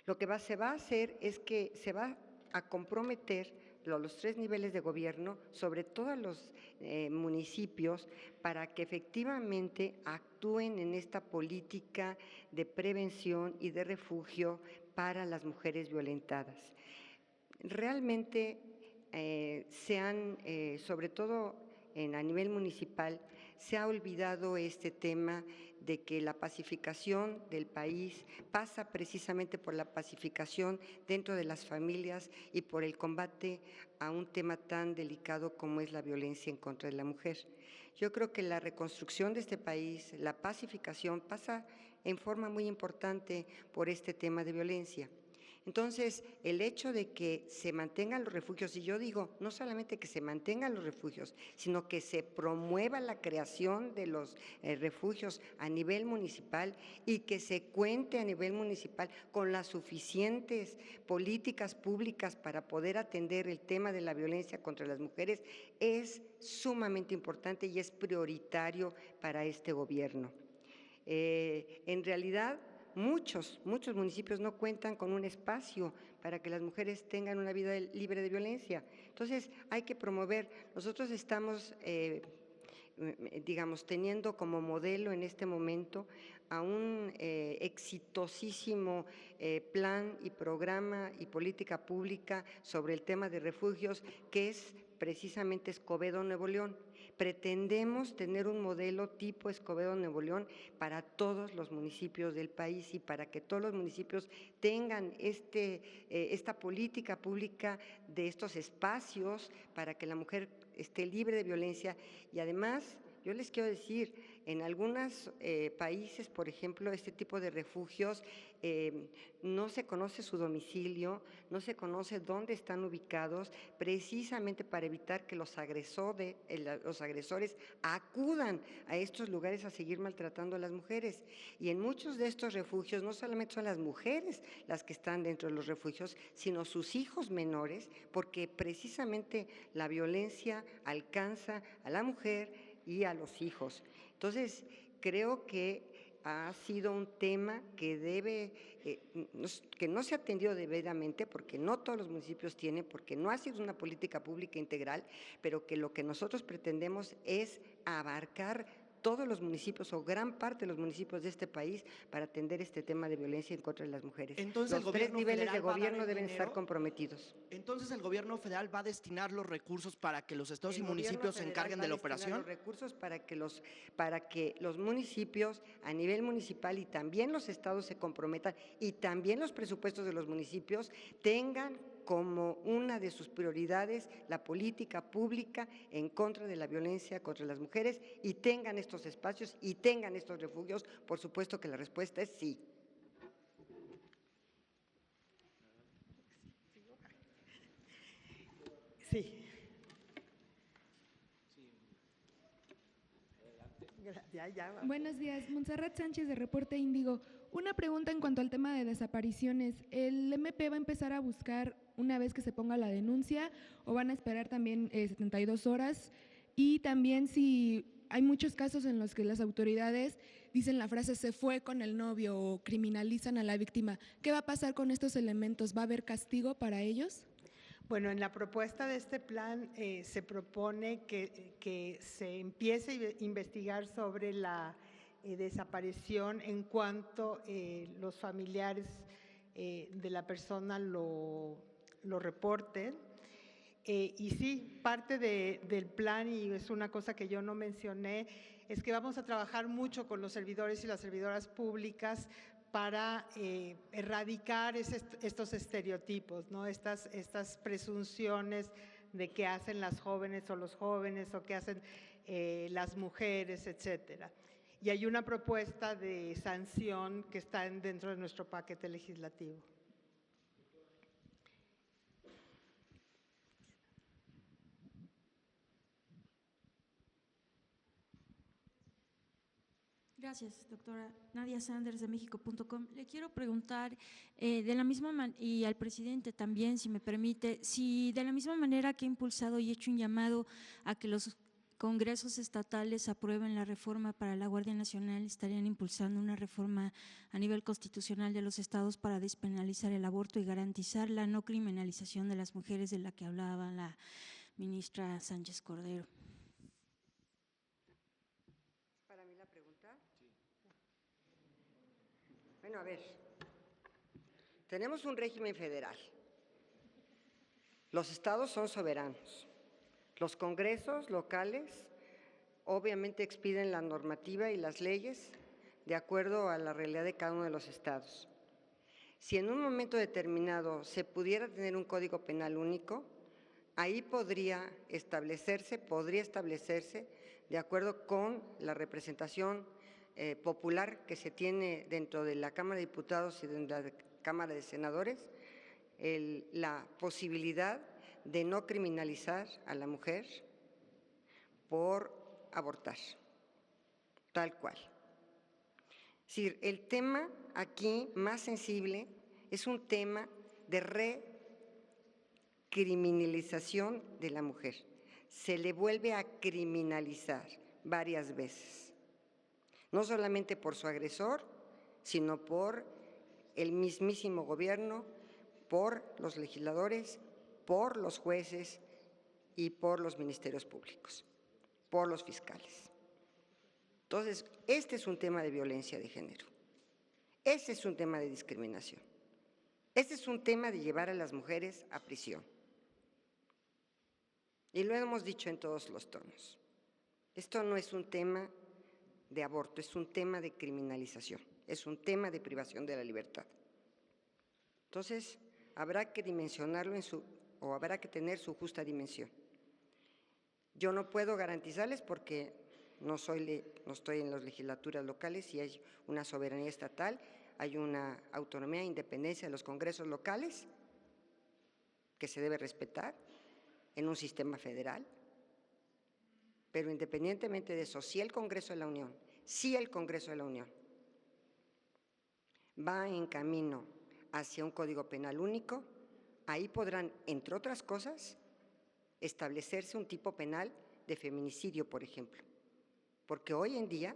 Lo que se va a hacer es que se va a comprometer los 3 niveles de gobierno, sobre todo los municipios, para que efectivamente actúen en esta política de prevención y de refugio para las mujeres violentadas. Realmente sobre todo a nivel municipal, se ha olvidado este tema de que la pacificación del país pasa precisamente por la pacificación dentro de las familias y por el combate a un tema tan delicado como es la violencia en contra de la mujer. Yo creo que la reconstrucción de este país, la pacificación, pasa en forma muy importante por este tema de violencia. Entonces, el hecho de que se mantengan los refugios, y yo digo, no solamente que se mantengan los refugios, sino que se promueva la creación de los refugios a nivel municipal y que se cuente a nivel municipal con las suficientes políticas públicas para poder atender el tema de la violencia contra las mujeres, es sumamente importante y es prioritario para este gobierno. En realidad, muchos municipios no cuentan con un espacio para que las mujeres tengan una vida libre de violencia. Entonces, hay que promover. Nosotros estamos, teniendo como modelo en este momento a un exitosísimo plan y programa y política pública sobre el tema de refugios, que es precisamente Escobedo, Nuevo León. Pretendemos tener un modelo tipo Escobedo, Nuevo León, para todos los municipios del país y para que todos los municipios tengan esta política pública de estos espacios para que la mujer esté libre de violencia. Y además, yo les quiero decir, en algunos países, por ejemplo, este tipo de refugios, no se conoce su domicilio, no se conoce dónde están ubicados, precisamente para evitar que los agresores acudan a estos lugares a seguir maltratando a las mujeres. Y en muchos de estos refugios no solamente son las mujeres las que están dentro de los refugios, sino sus hijos menores, porque precisamente la violencia alcanza a la mujer y a los hijos. Entonces, creo que ha sido un tema que que no se ha atendido debidamente, porque no todos los municipios tienen, porque no ha sido una política pública integral, pero que lo que nosotros pretendemos es abarcar todos los municipios o gran parte de los municipios de este país para atender este tema de violencia en contra de las mujeres. Entonces, los 3 niveles de gobierno deben estar comprometidos. Entonces, ¿el gobierno federal va a destinar los recursos para que los estados y municipios se encarguen de la operación? Los recursos para que los municipios a nivel municipal y también los estados se comprometan, y también los presupuestos de los municipios tengan como una de sus prioridades la política pública en contra de la violencia contra las mujeres, y tengan estos espacios y tengan estos refugios. Por supuesto que la respuesta es sí. Sí. Buenos días, Montserrat Sánchez de Reporte Índigo. Una pregunta en cuanto al tema de desapariciones. ¿El MP va a empezar a buscar una vez que se ponga la denuncia o van a esperar también 72 horas? Y también, si hay muchos casos en los que las autoridades dicen la frase "se fue con el novio" o criminalizan a la víctima, ¿qué va a pasar con estos elementos? ¿Va a haber castigo para ellos? Bueno, en la propuesta de este plan se propone que se empiece a investigar sobre la desaparición en cuanto los familiares de la persona lo reporten. Y sí, parte del plan, y es una cosa que yo no mencioné, es que vamos a trabajar mucho con los servidores y las servidoras públicas para erradicar estos estereotipos, ¿no? Estas presunciones de qué hacen las jóvenes o los jóvenes o qué hacen las mujeres, etcétera. Y hay una propuesta de sanción que está dentro de nuestro paquete legislativo. Gracias, doctora. Nadia Sanders, de México.com. Le quiero preguntar, de la misma manera, y al presidente también, si me permite, si de la misma manera que ha impulsado y hecho un llamado a que los congresos estatales aprueben la reforma para la Guardia Nacional, estarían impulsando una reforma a nivel constitucional de los estados para despenalizar el aborto y garantizar la no criminalización de las mujeres, de la que hablaba la ministra Sánchez Cordero. Bueno, a ver, tenemos un régimen federal. Los estados son soberanos. Los congresos locales obviamente expiden la normativa y las leyes de acuerdo a la realidad de cada uno de los estados. Si en un momento determinado se pudiera tener un código penal único, ahí podría establecerse de acuerdo con la representación popular que se tiene dentro de la Cámara de Diputados y de la Cámara de Senadores, la posibilidad de no criminalizar a la mujer por abortar, tal cual. Es decir, el tema aquí más sensible es un tema de recriminalización de la mujer. Se le vuelve a criminalizar varias veces. No solamente por su agresor, sino por el mismísimo gobierno, por los legisladores, por los jueces y por los ministerios públicos, por los fiscales. Entonces, este es un tema de violencia de género, ese es un tema de discriminación, este es un tema de llevar a las mujeres a prisión. Y lo hemos dicho en todos los tonos. Esto no es un tema de aborto, es un tema de criminalización, es un tema de privación de la libertad. Entonces, habrá que dimensionarlo o habrá que tener su justa dimensión. Yo no puedo garantizarles porque no estoy en las legislaturas locales y hay una soberanía estatal, hay una autonomía e independencia de los congresos locales que se debe respetar en un sistema federal. Pero independientemente de eso, si el Congreso de la Unión va en camino hacia un Código Penal único, ahí podrán, entre otras cosas, establecerse un tipo penal de feminicidio, por ejemplo. Porque hoy en día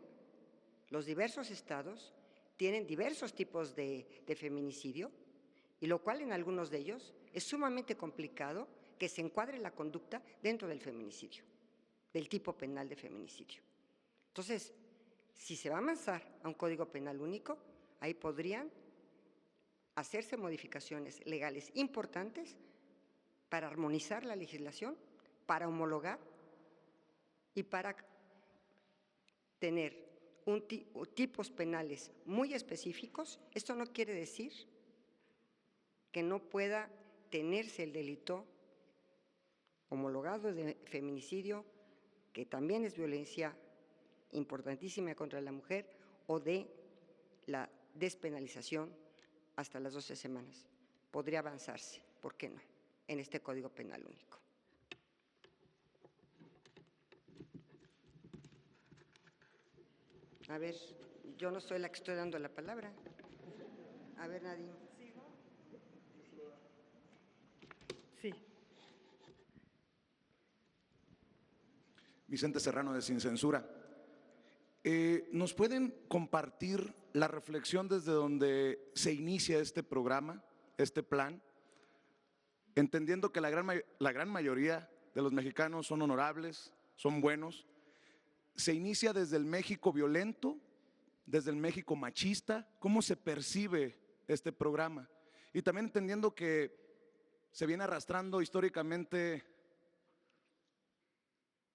los diversos estados tienen diversos tipos de feminicidio, y lo cual en algunos de ellos es sumamente complicado que se encuadre la conducta dentro del feminicidio, del tipo penal de feminicidio. Entonces, si se va a avanzar a un Código Penal único, ahí podrían hacerse modificaciones legales importantes para armonizar la legislación, para homologar y para tener tipos penales muy específicos. Esto no quiere decir que no pueda tenerse el delito homologado de feminicidio, que también es violencia importantísima contra la mujer, o de la despenalización hasta las 12 semanas. Podría avanzarse, ¿por qué no?, en este Código Penal único. A ver, yo no soy la que estoy dando la palabra. A ver, Nadine. Sí. Vicente Serrano, de Sin Censura. ¿Nos pueden compartir la reflexión desde donde se inicia este programa, este plan? Entendiendo que la gran mayoría de los mexicanos son honorables, son buenos. ¿Se inicia desde el México violento, desde el México machista? ¿Cómo se percibe este programa? Y también entendiendo que se viene arrastrando históricamente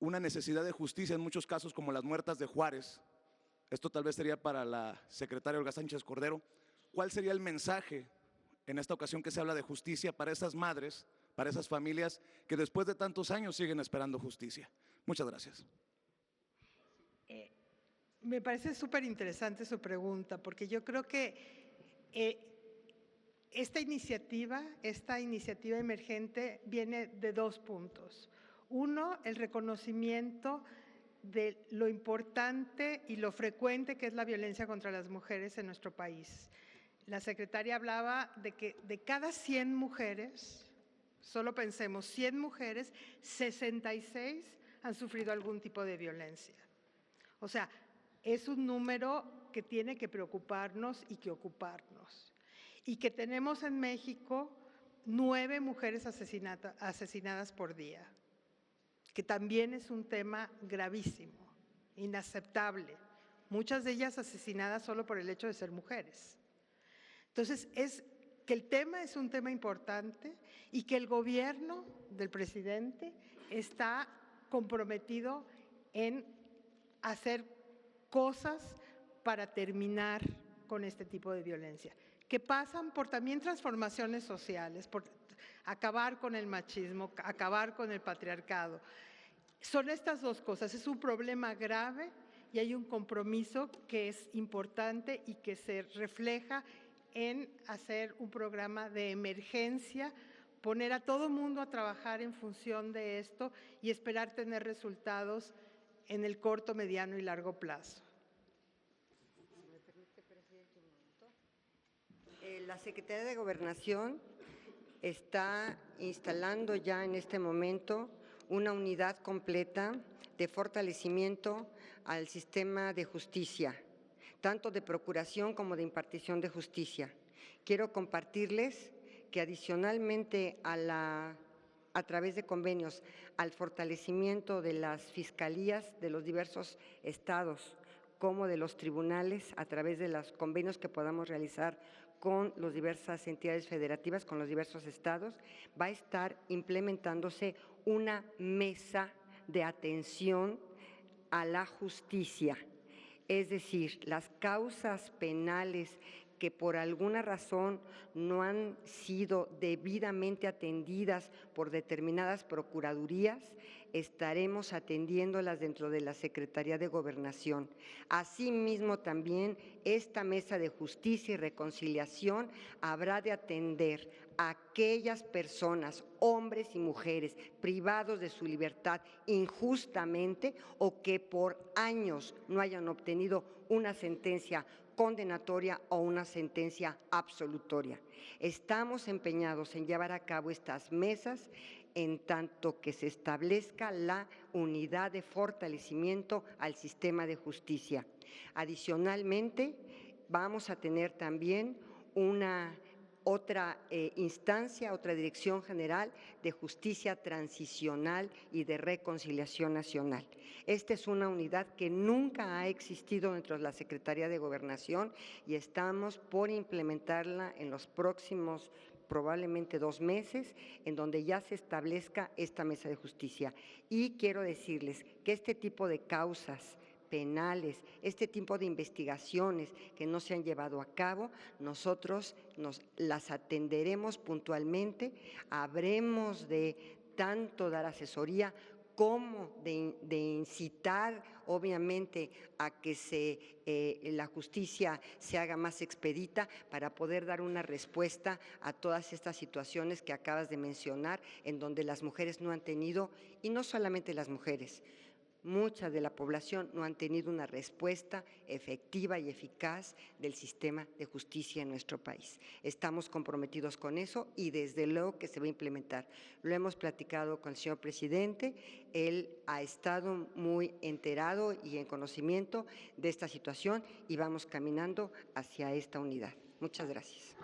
una necesidad de justicia en muchos casos, como las muertas de Juárez. Esto tal vez sería para la secretaria Olga Sánchez Cordero. ¿Cuál sería el mensaje en esta ocasión que se habla de justicia para esas madres, para esas familias que después de tantos años siguen esperando justicia? Muchas gracias. Me parece súper interesante su pregunta, porque yo creo que esta iniciativa emergente viene de dos puntos. Uno, el reconocimiento de lo importante y lo frecuente que es la violencia contra las mujeres en nuestro país. La secretaria hablaba de que de cada 100 mujeres, solo pensemos 100 mujeres, 66 han sufrido algún tipo de violencia. O sea, es un número que tiene que preocuparnos y que ocuparnos. Y que tenemos en México 9 mujeres asesinadas por día, que también es un tema gravísimo, inaceptable. Muchas de ellas asesinadas solo por el hecho de ser mujeres. Entonces, es que el tema es un tema importante y que el gobierno del presidente está comprometido en hacer cosas para terminar con este tipo de violencia, que pasan por también transformaciones sociales, por acabar con el machismo, acabar con el patriarcado. Son estas dos cosas, es un problema grave y hay un compromiso que es importante y que se refleja en hacer un programa de emergencia, poner a todo mundo a trabajar en función de esto y esperar tener resultados en el corto, mediano y largo plazo. Si me permite, presidente, un momento. La Secretaría de Gobernación está instalando ya en este momento una unidad completa de fortalecimiento al sistema de justicia, tanto de procuración como de impartición de justicia. Quiero compartirles que adicionalmente a través de convenios al fortalecimiento de las fiscalías de los diversos estados, como de los tribunales, a través de los convenios que podamos realizar con las diversas entidades federativas, con los diversos estados, va a estar implementándose una mesa de atención a la justicia, es decir, las causas penales que por alguna razón no han sido debidamente atendidas por determinadas procuradurías, estaremos atendiéndolas dentro de la Secretaría de Gobernación. Asimismo, también esta Mesa de Justicia y Reconciliación habrá de atender a aquellas personas, hombres y mujeres, privados de su libertad injustamente o que por años no hayan obtenido una sentencia condenatoria o una sentencia absolutoria. Estamos empeñados en llevar a cabo estas mesas en tanto que se establezca la unidad de fortalecimiento al sistema de justicia. Adicionalmente, vamos a tener también otra instancia, otra Dirección General de Justicia Transicional y de Reconciliación Nacional. Esta es una unidad que nunca ha existido dentro de la Secretaría de Gobernación y estamos por implementarla en los próximos probablemente 2 meses, en donde ya se establezca esta Mesa de Justicia. Y quiero decirles que este tipo de causas penales, este tipo de investigaciones que no se han llevado a cabo, nosotros las atenderemos puntualmente, habremos de tanto dar asesoría como de incitar, obviamente, a que la justicia se haga más expedita para poder dar una respuesta a todas estas situaciones que acabas de mencionar, en donde las mujeres no han tenido, y no solamente las mujeres, mucha de la población no han tenido una respuesta efectiva y eficaz del sistema de justicia en nuestro país. Estamos comprometidos con eso y desde luego que se va a implementar. Lo hemos platicado con el señor presidente, él ha estado muy enterado y en conocimiento de esta situación y vamos caminando hacia esta unidad. Muchas gracias.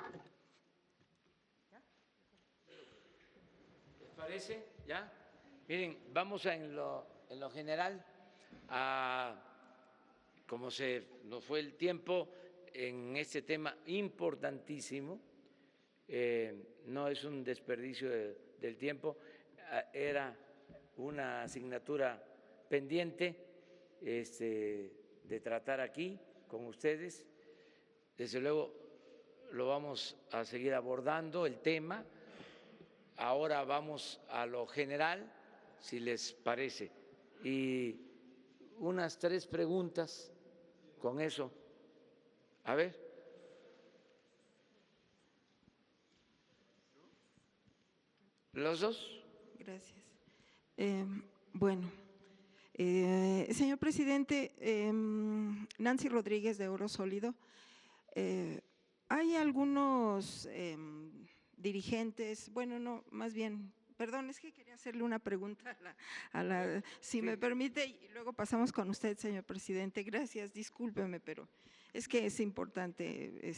¿Les parece? ¿Ya? Miren, vamos en lo general, como se nos fue el tiempo en este tema importantísimo, no es un desperdicio del tiempo, era una asignatura pendiente de tratar aquí con ustedes. Desde luego lo vamos a seguir abordando el tema. Ahora vamos a lo general, si les parece. Y unas 3 preguntas con eso. A ver. ¿Los 2? Gracias. Bueno, señor presidente, Nancy Rodríguez de Oro Sólido, hay algunos dirigentes, bueno, no, más bien… Perdón, es que quería hacerle una pregunta si me permite, y luego pasamos con usted, señor presidente. Gracias, discúlpeme, pero es que es importante,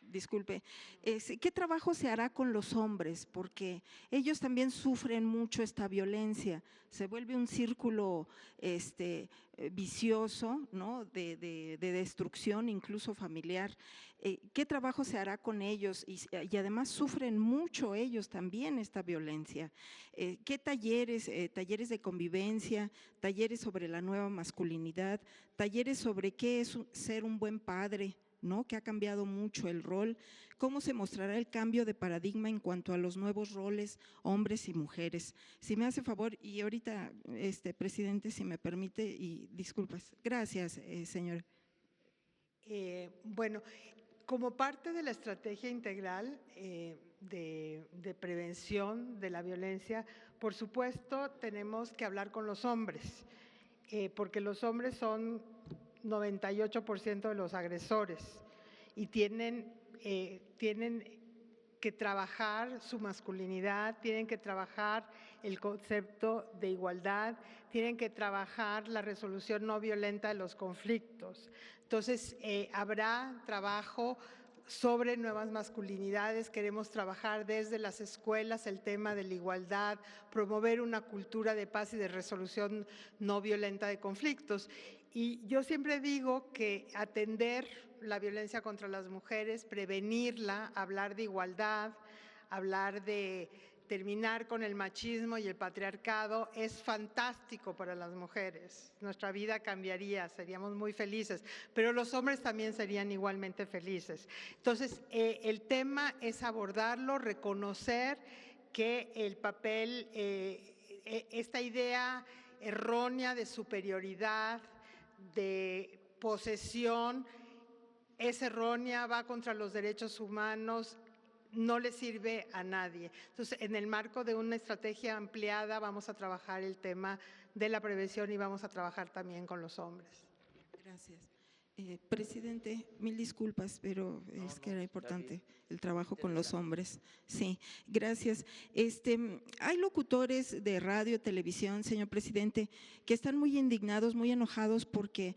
disculpe. ¿Qué trabajo se hará con los hombres? Porque ellos también sufren mucho esta violencia. Se vuelve un círculo vicioso, ¿no? de destrucción, incluso familiar. ¿Qué trabajo se hará con ellos? Y además sufren mucho ellos también esta violencia. ¿Qué talleres de convivencia, talleres sobre la nueva masculinidad, talleres sobre qué es ser un buen padre, ¿no? Que ha cambiado mucho el rol, cómo se mostrará el cambio de paradigma en cuanto a los nuevos roles, hombres y mujeres? Si me hace favor, y ahorita, presidente, si me permite, y disculpas. Gracias, señor. Bueno, como parte de la estrategia integral de prevención de la violencia, por supuesto, tenemos que hablar con los hombres, porque los hombres son 98% de los agresores y tienen que trabajar su masculinidad, tienen que trabajar el concepto de igualdad, tienen que trabajar la resolución no violenta de los conflictos. Entonces, habrá trabajo sobre nuevas masculinidades, queremos trabajar desde las escuelas el tema de la igualdad, promover una cultura de paz y de resolución no violenta de conflictos. Y yo siempre digo que atender la violencia contra las mujeres, prevenirla, hablar de igualdad, hablar de terminar con el machismo y el patriarcado es fantástico para las mujeres. Nuestra vida cambiaría, seríamos muy felices, pero los hombres también serían igualmente felices. Entonces, el tema es abordarlo, reconocer que el papel, esta idea errónea de superioridad, de posesión, es errónea, va contra los derechos humanos, no le sirve a nadie. Entonces, en el marco de una estrategia ampliada vamos a trabajar el tema de la prevención y vamos a trabajar también con los hombres. Gracias. Presidente, mil disculpas, pero es que era importante el trabajo con los hombres. Sí, gracias. Hay locutores de radio, televisión, señor presidente, que están muy indignados, muy enojados porque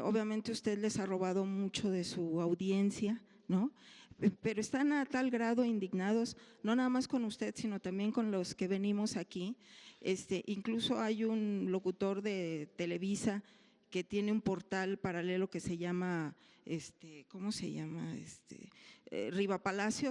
obviamente usted les ha robado mucho de su audiencia, ¿no? Pero están a tal grado indignados, no nada más con usted, sino también con los que venimos aquí. Incluso hay un locutor de Televisa que tiene un portal paralelo que se llama, ¿cómo se llama? Rivapalacio,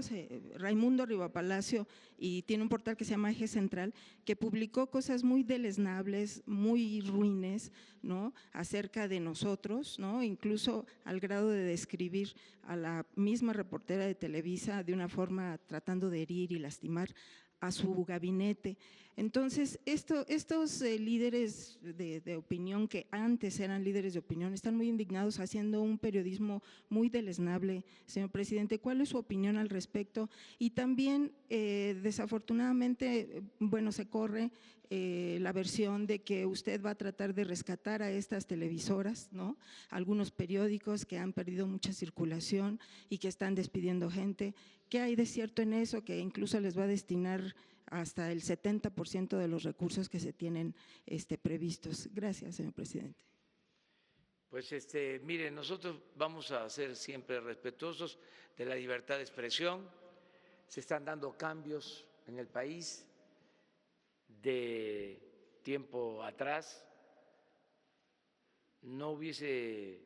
Raimundo Rivapalacio, y tiene un portal que se llama Eje Central, que publicó cosas muy deleznables, muy ruines, ¿no? Acerca de nosotros, ¿no? Incluso al grado de describir a la misma reportera de Televisa de una forma tratando de herir y lastimar a su gabinete. Entonces, estos líderes de opinión, que antes eran líderes de opinión, están muy indignados haciendo un periodismo muy deleznable. Señor presidente, ¿cuál es su opinión al respecto? Y también, desafortunadamente, bueno, se corre la versión de que usted va a tratar de rescatar a estas televisoras, ¿no? Algunos periódicos que han perdido mucha circulación y que están despidiendo gente. ¿Qué hay de cierto en eso? Que incluso les va a destinar hasta el 70% de los recursos que se tienen previstos. Gracias, señor presidente. Pues mire, nosotros vamos a ser siempre respetuosos de la libertad de expresión. Se están dando cambios en el país. De tiempo atrás no hubiese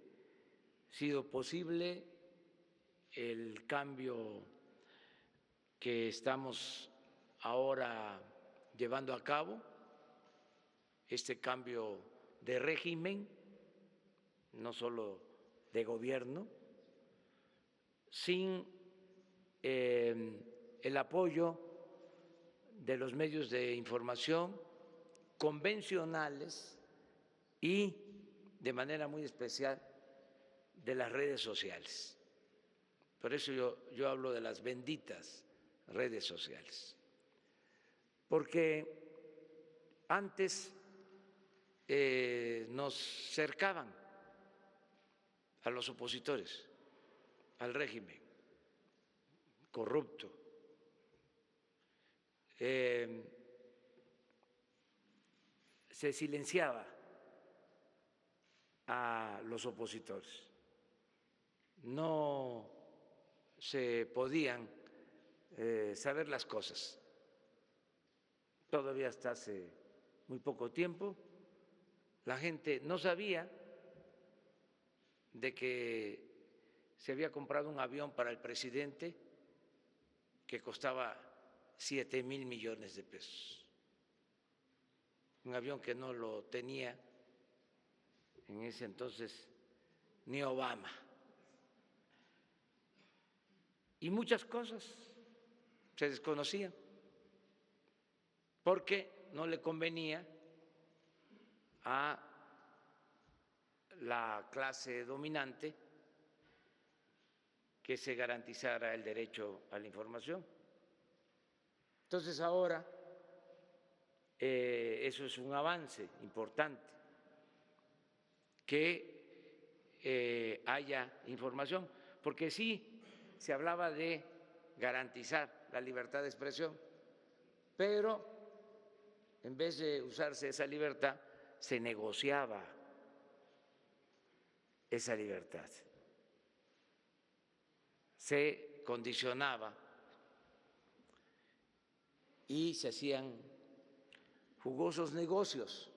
sido posible el cambio que estamos ahora llevando a cabo, este cambio de régimen, no solo de gobierno, sin el apoyo de los medios de información convencionales y de manera muy especial de las redes sociales. Por eso yo hablo de las benditas redes sociales, porque antes nos cercaban a los opositores, al régimen corrupto. Se silenciaba a los opositores, no se podían saber las cosas. Todavía hasta hace muy poco tiempo la gente no sabía de que se había comprado un avión para el presidente que costaba 7,000 millones de pesos, un avión que no lo tenía en ese entonces ni Obama, y muchas cosas se desconocían porque no le convenía a la clase dominante que se garantizara el derecho a la información. Entonces ahora eso es un avance importante, que haya información, porque sí se hablaba de garantizar la libertad de expresión, pero en vez de usarse esa libertad, se negociaba esa libertad, se condicionaba y se hacían jugosos negocios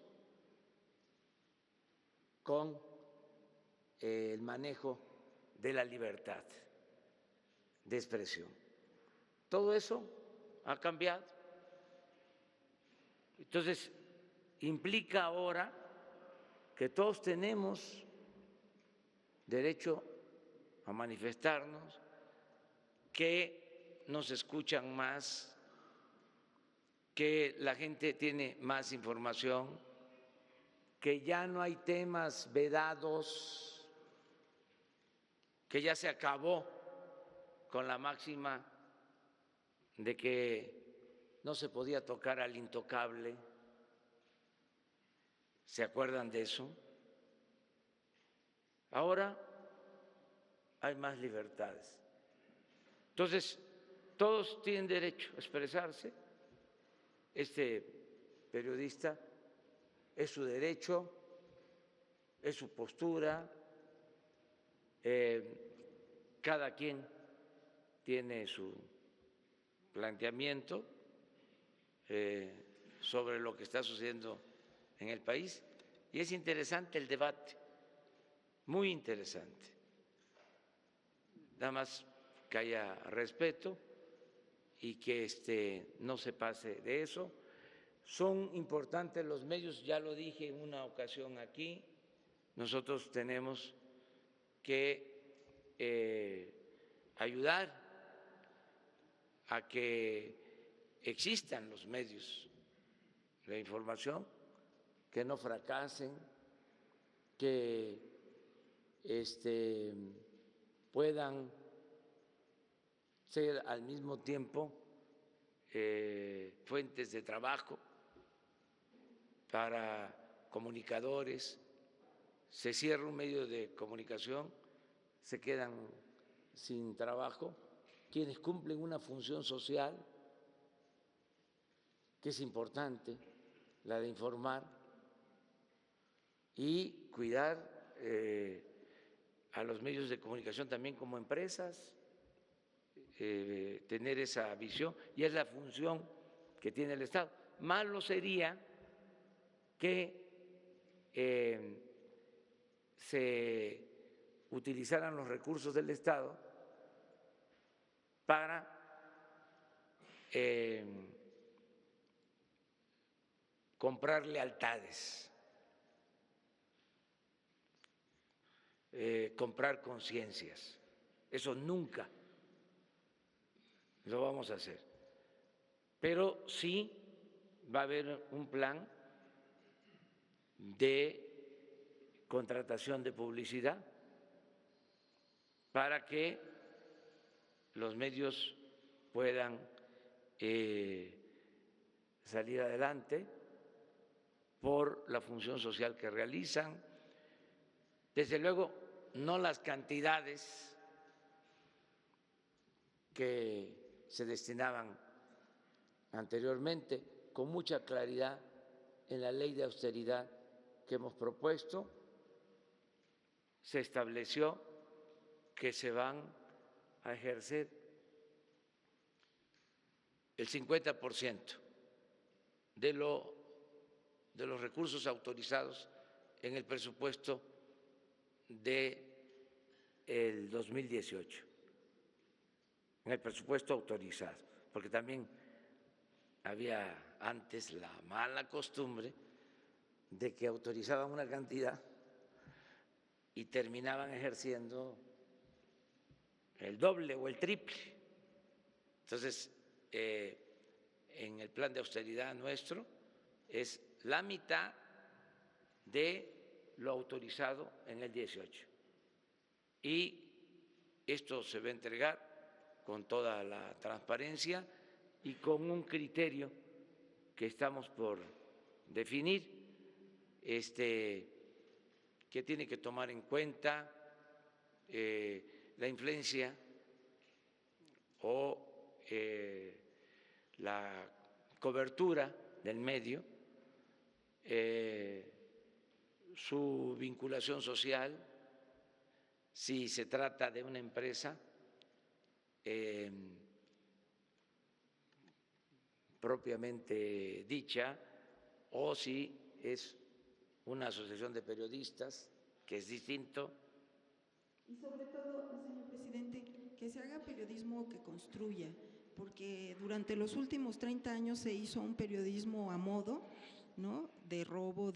con el manejo de la libertad de expresión. Todo eso ha cambiado Entonces, implica ahora que todos tenemos derecho a manifestarnos, que nos escuchan más, que la gente tiene más información, que ya no hay temas vedados, que ya se acabó con la máxima de que no se podía tocar al intocable. ¿Se acuerdan de eso? Ahora hay más libertades. Entonces, todos tienen derecho a expresarse. Este periodista es su derecho, es su postura, cada quien tiene su planteamiento sobre lo que está sucediendo en el país y es interesante el debate, muy interesante. Nada más que haya respeto y que no se pase de eso. Son importantes los medios, ya lo dije en una ocasión aquí, nosotros tenemos que ayudar a que existan los medios de información, que no fracasen, que puedan ser al mismo tiempo fuentes de trabajo para comunicadores. Se cierra un medio de comunicación, se quedan sin trabajo quienes cumplen una función social que es importante, la de informar y cuidar a los medios de comunicación también como empresas, tener esa visión, y es la función que tiene el Estado. Malo sería que se utilizaran los recursos del Estado para comprar lealtades, comprar conciencias. Eso nunca lo vamos a hacer. Pero sí va a haber un plan de contratación de publicidad para que los medios puedan salir adelante por la función social que realizan. Desde luego, no las cantidades que se destinaban anteriormente, con mucha claridad en la ley de austeridad que hemos propuesto, se estableció que se van a ejercer el 50% de los recursos autorizados en el presupuesto del 2018, en el presupuesto autorizado, porque también había antes la mala costumbre de que autorizaban una cantidad y terminaban ejerciendo el doble o el triple. Entonces, en el plan de austeridad nuestro es la mitad de lo autorizado en el 18. Y esto se va a entregar con toda la transparencia y con un criterio que estamos por definir, que tiene que tomar en cuenta la influencia o la cobertura del medio, su vinculación social, si se trata de una empresa propiamente dicha o si es una asociación de periodistas, que es distinto. Y sobre todo, señor presidente, que se haga periodismo que construya, porque durante los últimos 30 años se hizo un periodismo a modo, ¿no?, de robo,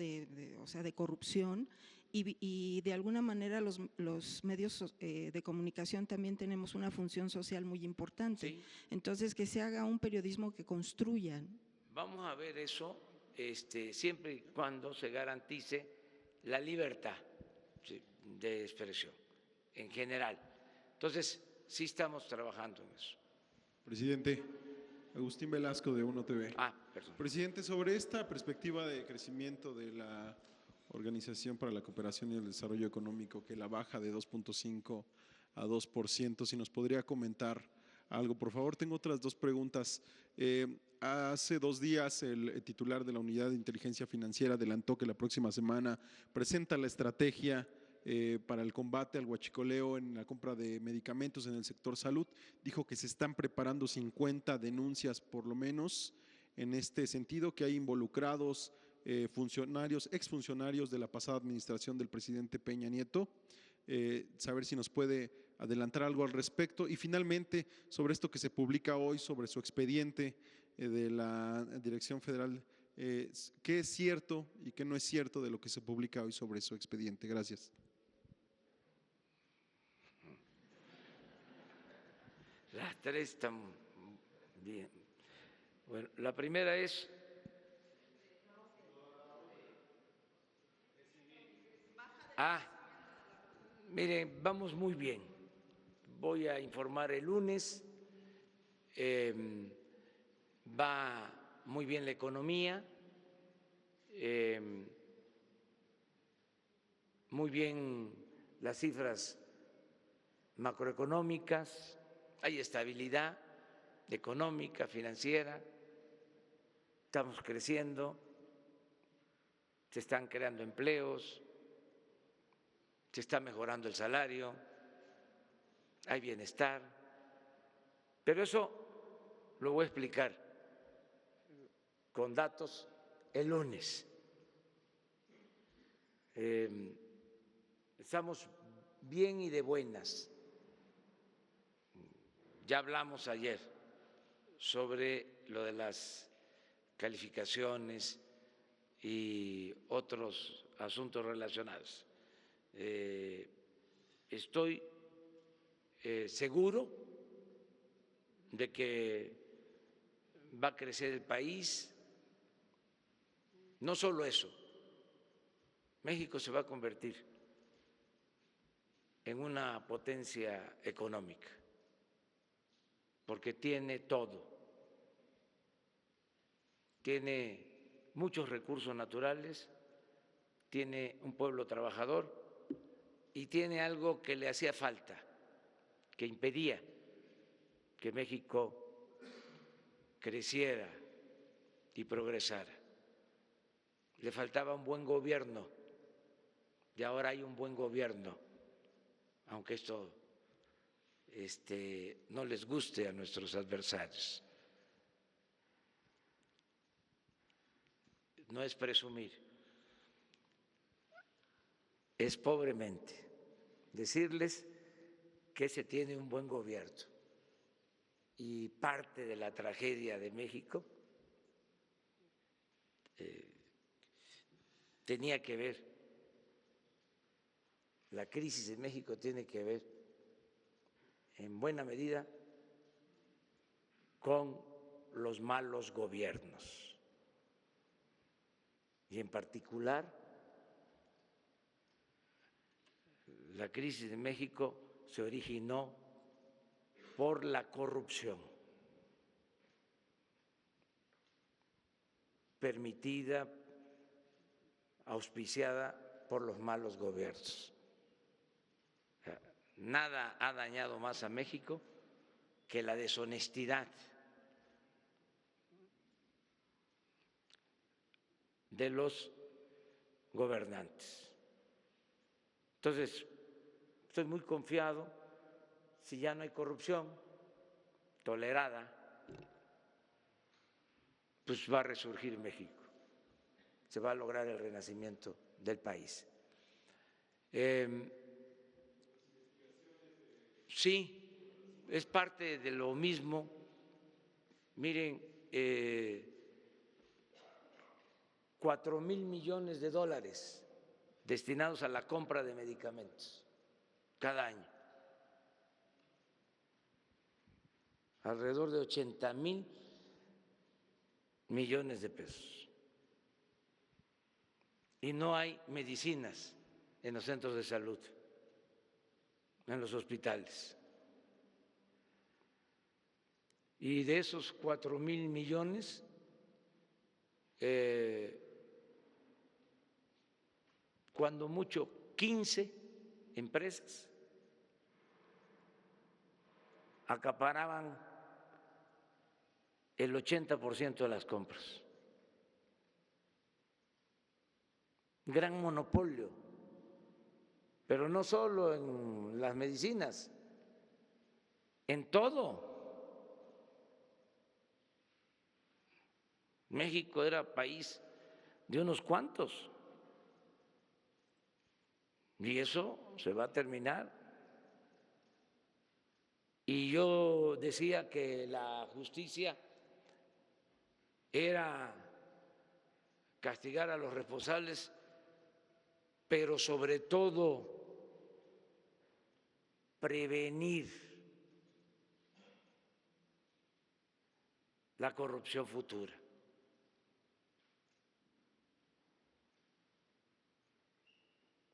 o sea, de corrupción, y de alguna manera los medios de comunicación también tenemos una función social muy importante. Sí. Entonces, que se haga un periodismo que construya. Vamos a ver eso siempre y cuando se garantice la libertad de expresión en general. Entonces, sí estamos trabajando en eso. Presidente, Agustín Velasco de Uno TV. Perdón. Presidente, sobre esta perspectiva de crecimiento de la Organización para la Cooperación y el Desarrollo Económico, que la baja de 2.5 a 2%, si nos podría comentar algo, por favor. Tengo otras dos preguntas. Hace 2 días el titular de la Unidad de Inteligencia Financiera adelantó que la próxima semana presenta la estrategia para el combate al huachicoleo en la compra de medicamentos en el sector salud. Dijo que se están preparando 50 denuncias por lo menos en este sentido, que hay involucrados funcionarios, exfuncionarios de la pasada administración del presidente Peña Nieto. Saber si nos puede adelantar algo al respecto. Y finalmente, sobre esto que se publica hoy, sobre su expediente de la Dirección Federal, ¿qué es cierto y qué no es cierto de lo que se publica hoy sobre su expediente? Gracias. Las tres están bien. Bueno, la primera es… Miren, vamos muy bien. Voy a informar el lunes. Va muy bien la economía, muy bien las cifras macroeconómicas, hay estabilidad económica, financiera, estamos creciendo, se están creando empleos, se está mejorando el salario, hay bienestar, pero eso lo voy a explicar con datos el lunes. Estamos bien y de buenas. Ya hablamos ayer sobre lo de las calificaciones y otros asuntos relacionados. Estoy seguro de que va a crecer el país. No solo eso, México se va a convertir en una potencia económica, porque tiene todo, tiene muchos recursos naturales, tiene un pueblo trabajador y tiene algo que le hacía falta, que impedía que México creciera y progresara. Le faltaba un buen gobierno y ahora hay un buen gobierno, aunque esto no les guste a nuestros adversarios. No es presumir, es pobremente decirles que se tiene un buen gobierno. Y parte de la tragedia de México tenía que ver, la crisis de México tiene que ver en buena medida con los malos gobiernos y en particular la crisis de México se originó por la corrupción permitida, auspiciada por los malos gobiernos. Nada ha dañado más a México que la deshonestidad de los gobernantes. Entonces, estoy muy confiado, si ya no hay corrupción tolerada, pues va a resurgir México, se va a lograr el renacimiento del país. Sí, es parte de lo mismo Miren, 4,000 millones de dólares destinados a la compra de medicamentos cada año. Alrededor de 80,000 millones de pesos. Y no hay medicinas en los centros de salud, en los hospitales. Y de esos 4,000 millones, cuando mucho 15 empresas acaparaban el 80% de las compras. Gran monopolio, pero no solo en las medicinas, en todo. México era país de unos cuantos y eso se va a terminar. Y yo decía que la justicia era castigar a los responsables, pero sobre todo prevenir la corrupción futura.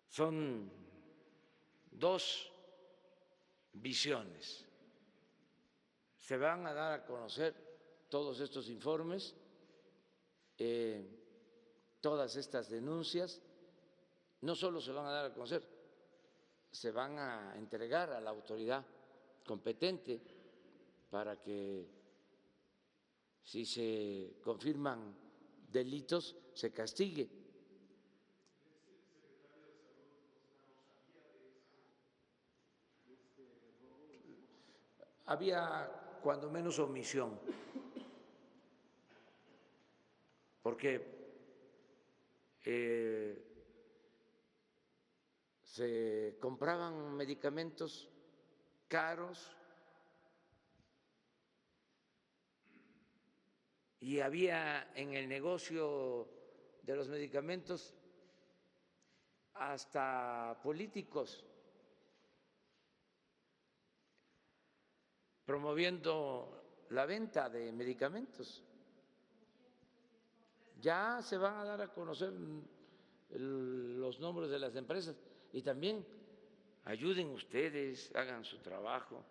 Son dos visiones. Se van a dar a conocer todos estos informes, todas estas denuncias. No solo se van a dar a conocer, se van a entregar a la autoridad competente para que, si se confirman delitos, se castigue. Había cuando menos omisión, porque se compraban medicamentos caros y había en el negocio de los medicamentos hasta políticos promoviendo la venta de medicamentos. Ya se van a dar a conocer los nombres de las empresas y también ayuden ustedes, hagan su trabajo,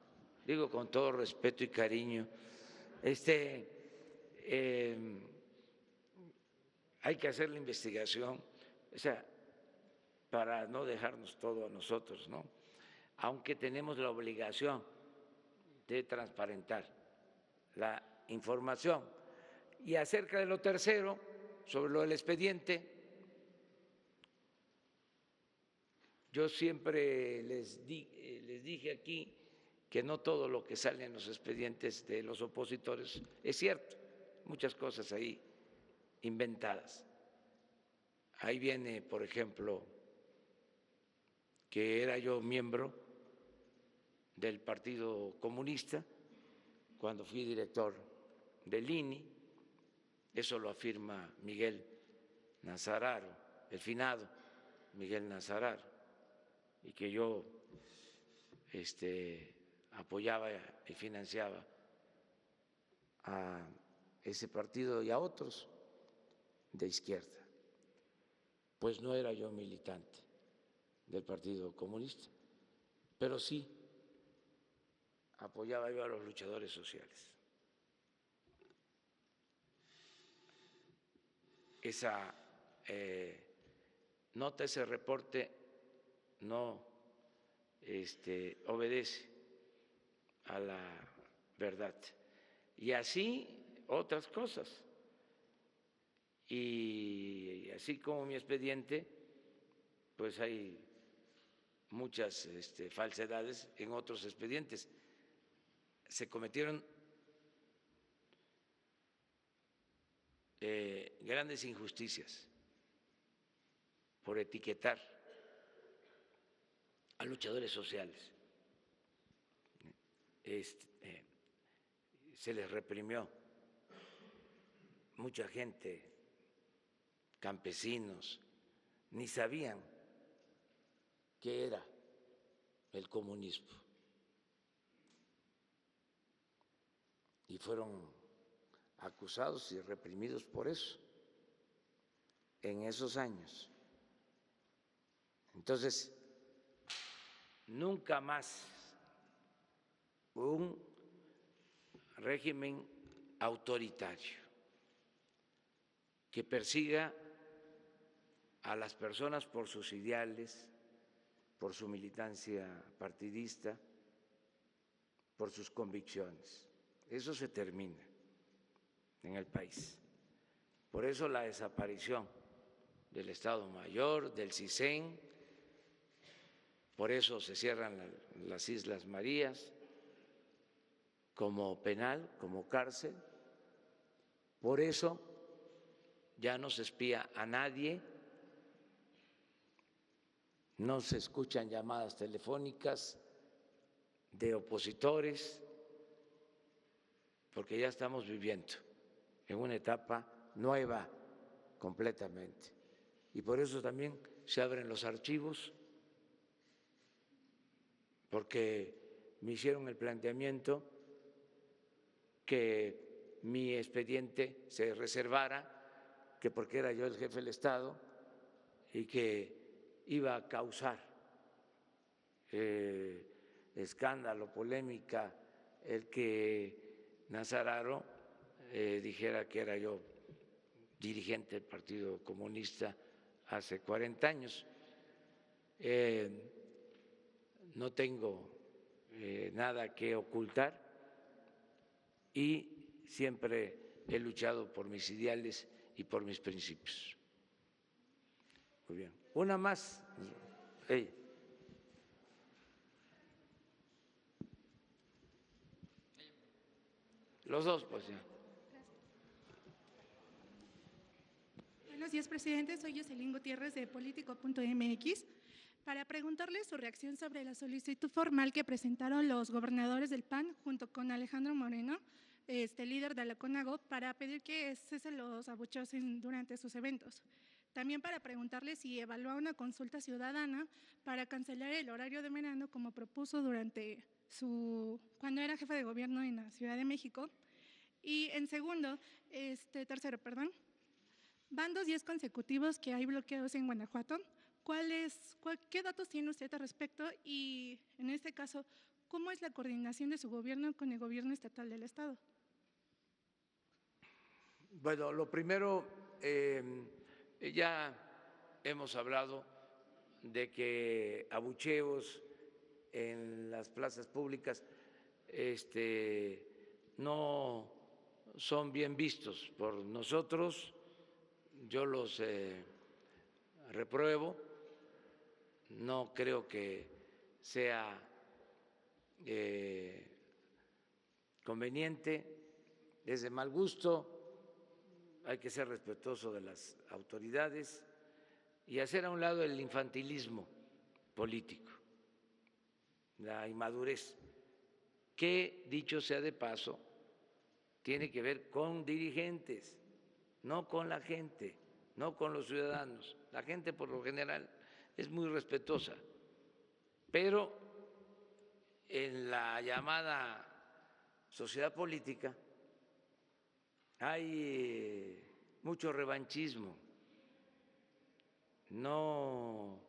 digo con todo respeto y cariño. Hay que hacer la investigación, o sea, para no dejarnos todo a nosotros, ¿no? Aunque tenemos la obligación de transparentar la información. Y acerca de lo tercero, sobre lo del expediente, yo siempre les dije aquí que no todo lo que sale en los expedientes de los opositores es cierto, muchas cosas ahí inventadas. Ahí viene, por ejemplo, que era yo miembro del Partido Comunista cuando fui director del INI, eso lo afirma Miguel Nazararo, el finado Miguel Nazararo, y que yo apoyaba y financiaba a ese partido y a otros de izquierda. Pues no era yo militante del Partido Comunista, pero sí apoyaba yo a los luchadores sociales. Esa nota, ese reporte no obedece a la verdad. Y así otras cosas. Y así como mi expediente, pues hay muchas falsedades en otros expedientes. Se cometieron grandes injusticias por etiquetar a luchadores sociales. Se les reprimió mucha gente, campesinos, ni sabían qué era el comunismo. Y fueron acusados y reprimidos por eso en esos años. Entonces, nunca más un régimen autoritario que persiga a las personas por sus ideales, por su militancia partidista, por sus convicciones. Eso se termina en el país. Por eso la desaparición del Estado Mayor, del CISEN, por eso se cierran las Islas Marías como penal, como cárcel, por eso ya no se espía a nadie, no se escuchan llamadas telefónicas de opositores, porque ya estamos viviendo en una etapa nueva completamente. Y por eso también se abren los archivos, porque me hicieron el planteamiento que mi expediente se reservara, que porque era yo el jefe del Estado y que iba a causar escándalo, polémica, el que Nazararo dijera que era yo dirigente del Partido Comunista hace 40 años. No tengo nada que ocultar y siempre he luchado por mis ideales y por mis principios. Muy bien. Una más. Hey. Los dos, pues ya. Buenos días, presidente. Soy Jocelyn Gutiérrez de Político.mx para preguntarle su reacción sobre la solicitud formal que presentaron los gobernadores del PAN junto con Alejandro Moreno, líder de la CONAGO, para pedir que cesen los abucheos durante sus eventos. También para preguntarle si evalúa una consulta ciudadana para cancelar el horario de verano como propuso durante cuando era jefe de gobierno en la Ciudad de México. Y en tercero, van 2 días consecutivos que hay bloqueos en Guanajuato. ¿Qué datos tiene usted al respecto? Y en este caso, ¿cómo es la coordinación de su gobierno con el gobierno estatal del Estado? Bueno, lo primero, ya hemos hablado de que abucheos en las plazas públicas no son bien vistos por nosotros. Yo los repruebo, no creo que sea conveniente, es de mal gusto, hay que ser respetuoso de las autoridades y hacer a un lado el infantilismo político, la inmadurez, que, dicho sea de paso, tiene que ver con dirigentes, no con la gente, no con los ciudadanos. La gente por lo general es muy respetuosa, pero en la llamada sociedad política hay mucho revanchismo, no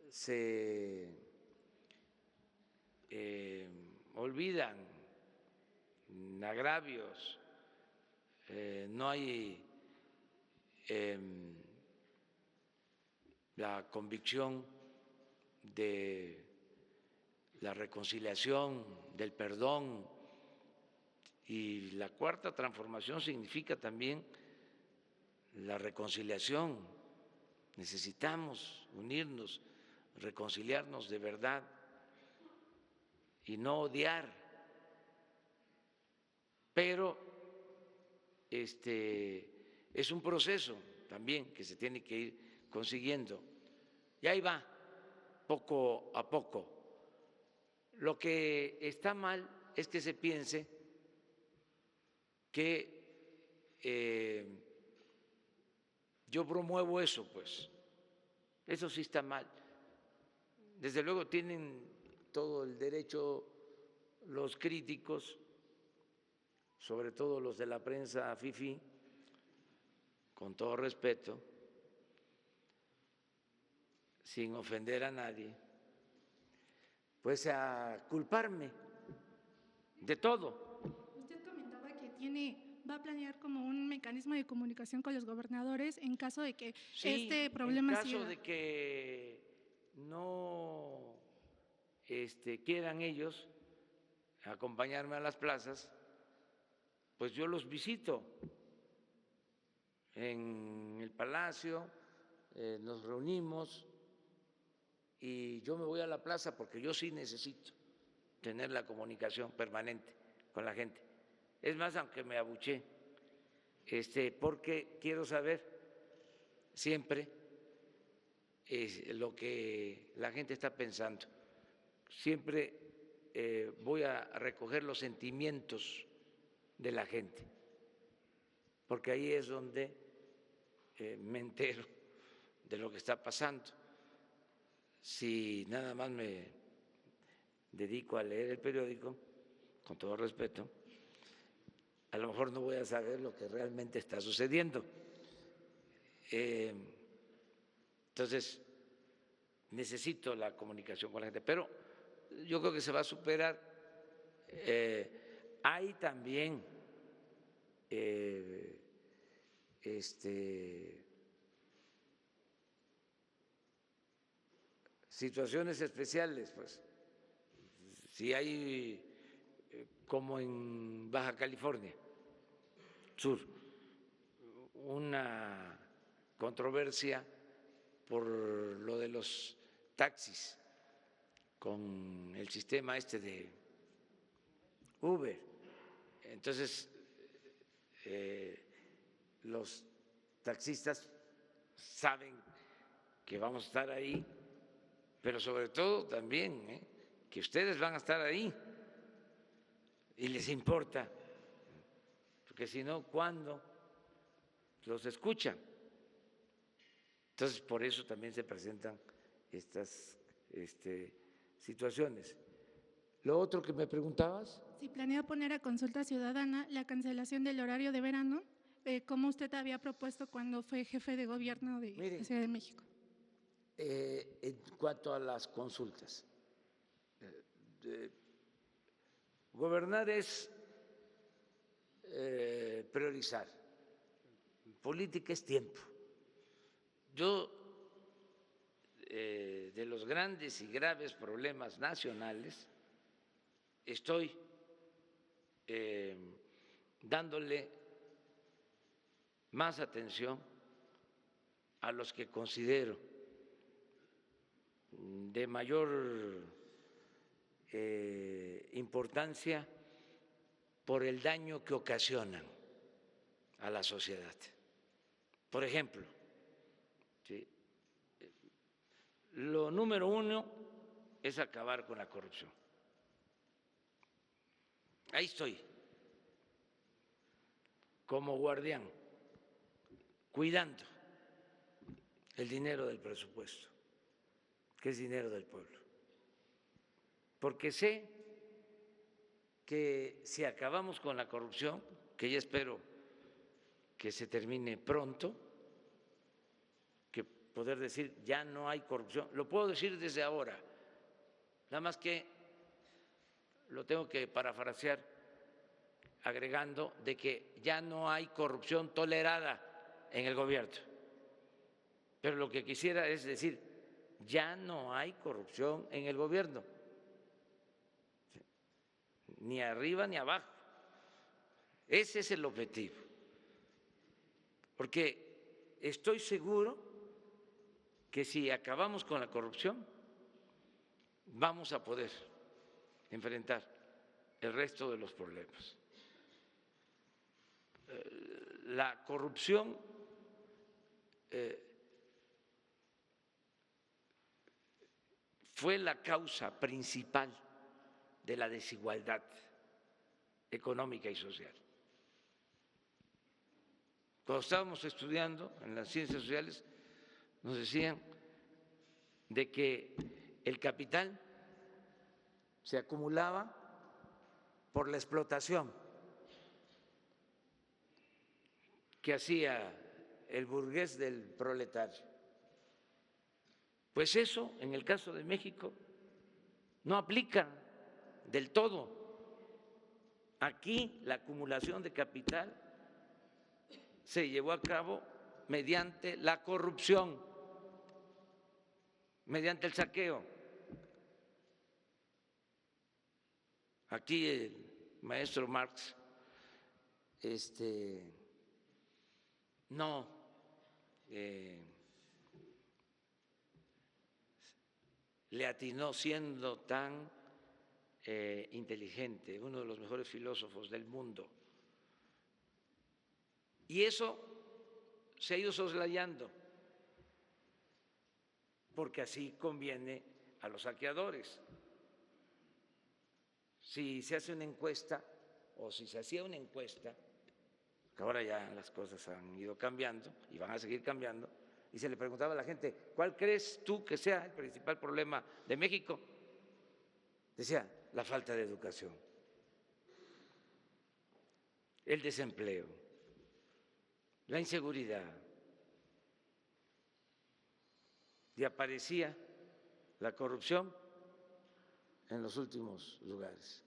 se olvidan agravios, no hay la convicción de la reconciliación, del perdón. Y la cuarta transformación significa también la reconciliación. Necesitamos unirnos, reconciliarnos de verdad y no odiar. Pero es un proceso también que se tiene que ir consiguiendo. Y ahí va, poco a poco. Lo que está mal es que se piense que yo promuevo eso, pues. Eso sí está mal. Desde luego tienen todo el derecho los críticos, sobre todo los de la prensa fifí, con todo respeto, sin ofender a nadie, pues a culparme de todo. Usted comentaba que va a planear como un mecanismo de comunicación con los gobernadores en caso de que este problema en caso siga. de que no quieran ellos acompañarme a las plazas, pues yo los visito en el Palacio, nos reunimos y yo me voy a la plaza porque yo sí necesito tener la comunicación permanente con la gente. Es más, aunque me abuché, porque quiero saber siempre lo que la gente está pensando. Siempre voy a recoger los sentimientos de la gente, porque ahí es donde me entero de lo que está pasando. Si nada más me dedico a leer el periódico, con todo respeto, a lo mejor no voy a saber lo que realmente está sucediendo. Entonces, necesito la comunicación con la gente, pero yo creo que se va a superar. Hay también situaciones especiales, pues, si hay como en Baja California Sur, una controversia por lo de los taxis con el sistema de Uber. Entonces, los taxistas saben que vamos a estar ahí, pero sobre todo también que ustedes van a estar ahí y les importa, porque si no, ¿cuándo los escuchan? Entonces, por eso también se presentan estas situaciones. Lo otro que me preguntabas. Si planea poner a consulta ciudadana la cancelación del horario de verano, como usted había propuesto cuando fue jefe de gobierno de la Ciudad de México. En cuanto a las consultas, gobernar es priorizar, política es tiempo. Yo, de los grandes y graves problemas nacionales, estoy dándole más atención a los que considero de mayor importancia por el daño que ocasionan a la sociedad. Por ejemplo, lo número uno es acabar con la corrupción. Ahí estoy, como guardián, cuidando el dinero del presupuesto, que es dinero del pueblo. Porque sé que si acabamos con la corrupción, que ya espero que se termine pronto, que poder decir ya no hay corrupción, lo puedo decir desde ahora, nada más que lo tengo que parafrasear agregando de que ya no hay corrupción tolerada en el gobierno. Pero lo que quisiera es decir, ya no hay corrupción en el gobierno, ni arriba ni abajo. Ese es el objetivo, porque estoy seguro que si acabamos con la corrupción, vamos a poder enfrentar el resto de los problemas. La corrupción fue la causa principal de la desigualdad económica y social. Cuando estábamos estudiando en las ciencias sociales, nos decían de que el capital se acumulaba por la explotación que hacía el burgués del proletario. Pues eso, en el caso de México, no aplica del todo. Aquí la acumulación de capital se llevó a cabo mediante la corrupción, mediante el saqueo. Aquí el maestro Marx no le atinó, siendo tan inteligente, uno de los mejores filósofos del mundo. Y eso se ha ido soslayando, porque así conviene a los saqueadores. Si se hace una encuesta, o si se hacía una encuesta, que ahora ya las cosas han ido cambiando y van a seguir cambiando, y se le preguntaba a la gente, ¿cuál crees tú que sea el principal problema de México? Decía, la falta de educación, el desempleo, la inseguridad, y aparecía la corrupción en los últimos lugares.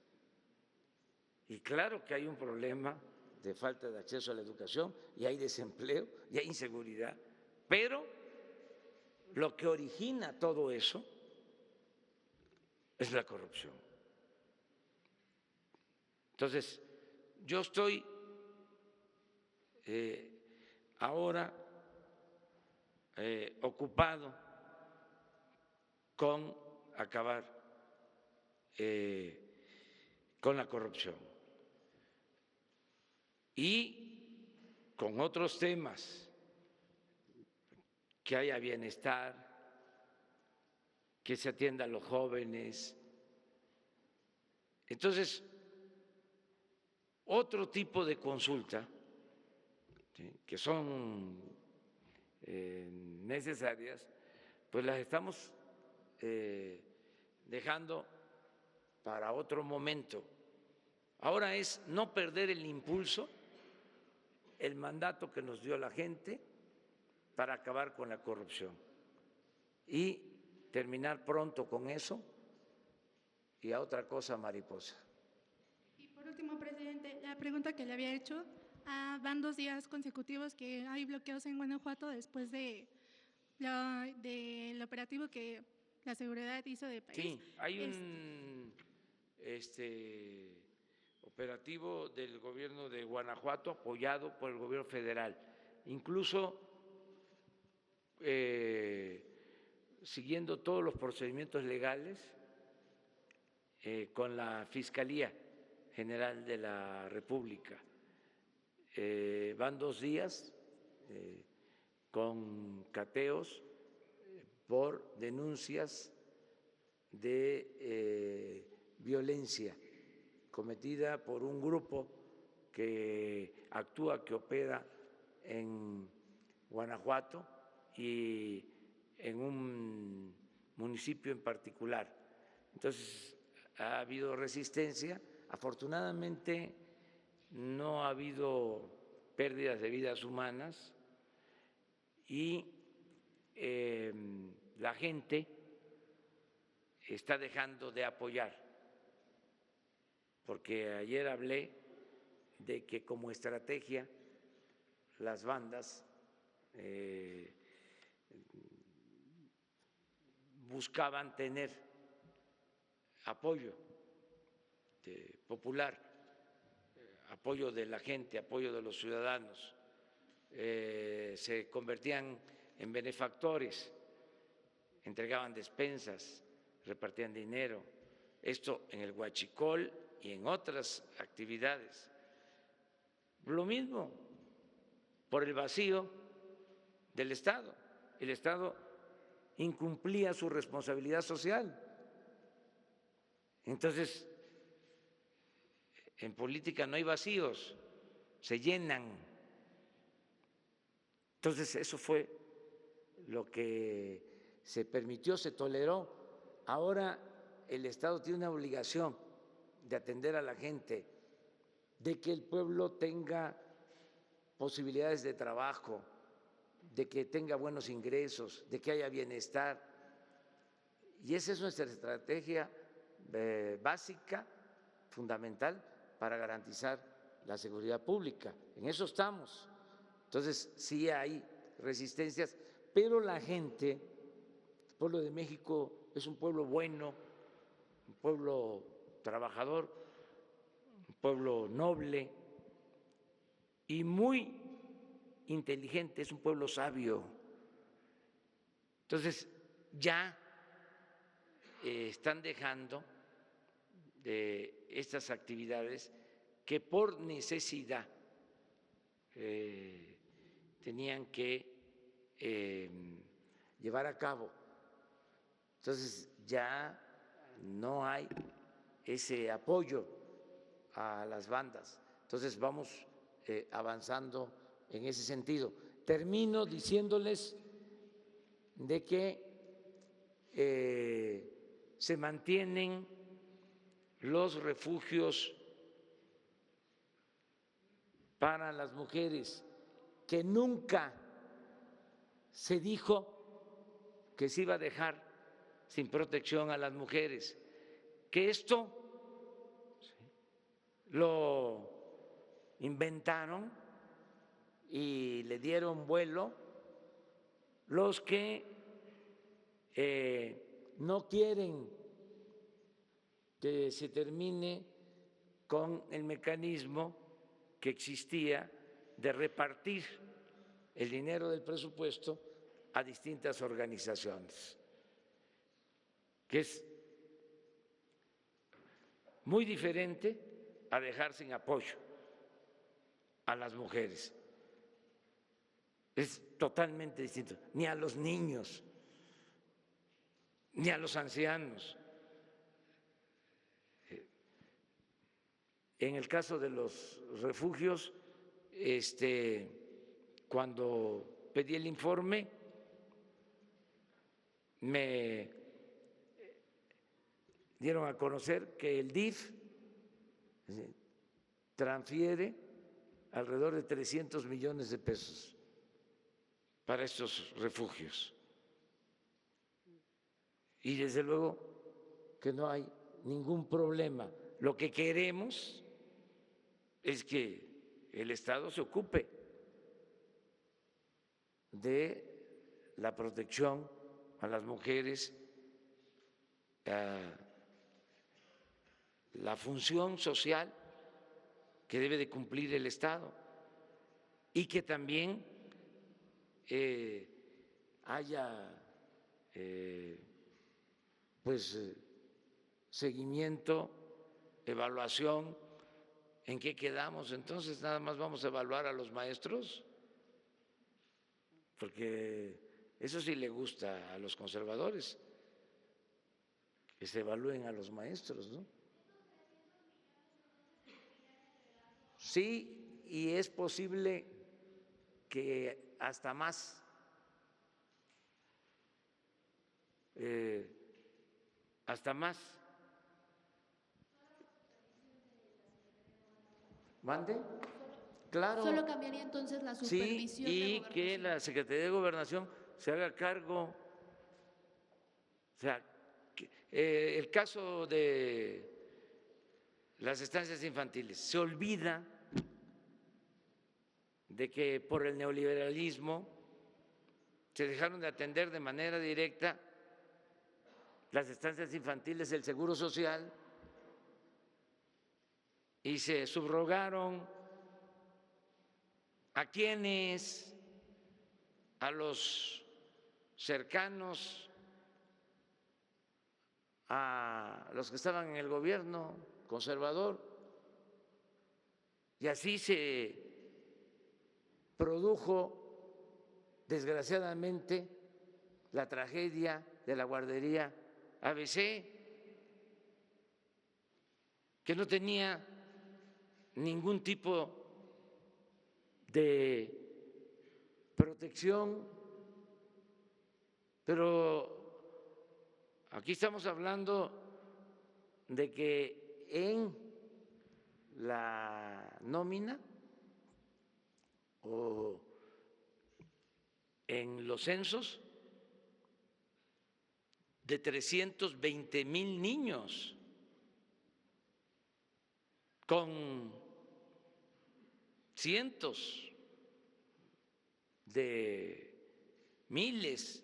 Y claro que hay un problema de falta de acceso a la educación, y hay desempleo, y hay inseguridad, pero lo que origina todo eso es la corrupción. Entonces, yo estoy ahora ocupado con acabar con la corrupción y con otros temas, que haya bienestar, que se atienda a los jóvenes. Entonces, otro tipo de consulta, ¿sí?, que son necesarias, pues las estamos dejando para otro momento. Ahora es no perder el impulso, el mandato que nos dio la gente para acabar con la corrupción y terminar pronto con eso, y a otra cosa mariposa. Y por último, presidente, la pregunta que le había hecho, van 2 días consecutivos que hay bloqueos en Guanajuato después del operativo que la seguridad hizo de país. Sí, hay un operativo del gobierno de Guanajuato apoyado por el gobierno federal, incluso siguiendo todos los procedimientos legales con la Fiscalía General de la República. Van 2 días con cateos por denuncias de violencia cometida por un grupo que actúa, que opera en Guanajuato y en un municipio en particular. Entonces, ha habido resistencia. Afortunadamente, no ha habido pérdidas de vidas humanas y la gente está dejando de apoyar, porque ayer hablé de que como estrategia las bandas buscaban tener apoyo popular, apoyo de la gente, apoyo de los ciudadanos, se convertían en benefactores, entregaban despensas, repartían dinero, esto en el huachicol y en otras actividades. Lo mismo por el vacío del Estado. El Estado incumplía su responsabilidad social. Entonces, en política no hay vacíos, se llenan. Entonces, eso fue lo que se permitió, se toleró. Ahora el Estado tiene una obligación de atender a la gente, de que el pueblo tenga posibilidades de trabajo, de que tenga buenos ingresos, de que haya bienestar. Y esa es nuestra estrategia básica, fundamental, para garantizar la seguridad pública. En eso estamos. Entonces, sí hay resistencias, pero la gente, el pueblo de México es un pueblo bueno, un pueblo trabajador, un pueblo noble y muy inteligente, es un pueblo sabio. Entonces, ya están dejando de estas actividades que por necesidad tenían que llevar a cabo. Entonces, ya no hay ese apoyo a las bandas. Entonces, vamos avanzando en ese sentido. Termino diciéndoles de que se mantienen los refugios para las mujeres, que nunca se dijo que se iba a dejar sin protección a las mujeres, que esto lo inventaron y le dieron vuelo los que no quieren que se termine con el mecanismo que existía de repartir el dinero del presupuesto a distintas organizaciones, que es muy diferente a dejar sin apoyo a las mujeres. Es totalmente distinto, ni a los niños, ni a los ancianos. En el caso de los refugios, cuando pedí el informe, me dieron a conocer que el DIF transfiere alrededor de 300 millones de pesos para estos refugios. Y desde luego que no hay ningún problema. Lo que queremos es que el Estado se ocupe de la protección a las mujeres, la función social que debe de cumplir el Estado, y que también haya seguimiento, evaluación. ¿En qué quedamos? Entonces, nada más vamos a evaluar a los maestros, porque eso sí le gusta a los conservadores, que se evalúen a los maestros, ¿no? Sí, y es posible que hasta más. Hasta más. ¿Mande? Claro. Solo cambiaría entonces la supervisión. Sí, y que la Secretaría de Gobernación se haga cargo. O sea, el caso de las estancias infantiles, se olvida de que por el neoliberalismo se dejaron de atender de manera directa las estancias infantiles del Seguro Social y se subrogaron a quienes, a los cercanos a los que estaban en el gobierno conservador, y así se produjo desgraciadamente la tragedia de la guardería ABC, que no tenía ningún tipo de protección, pero aquí estamos hablando de que en la nómina o en los censos de 320,000 niños con cientos de miles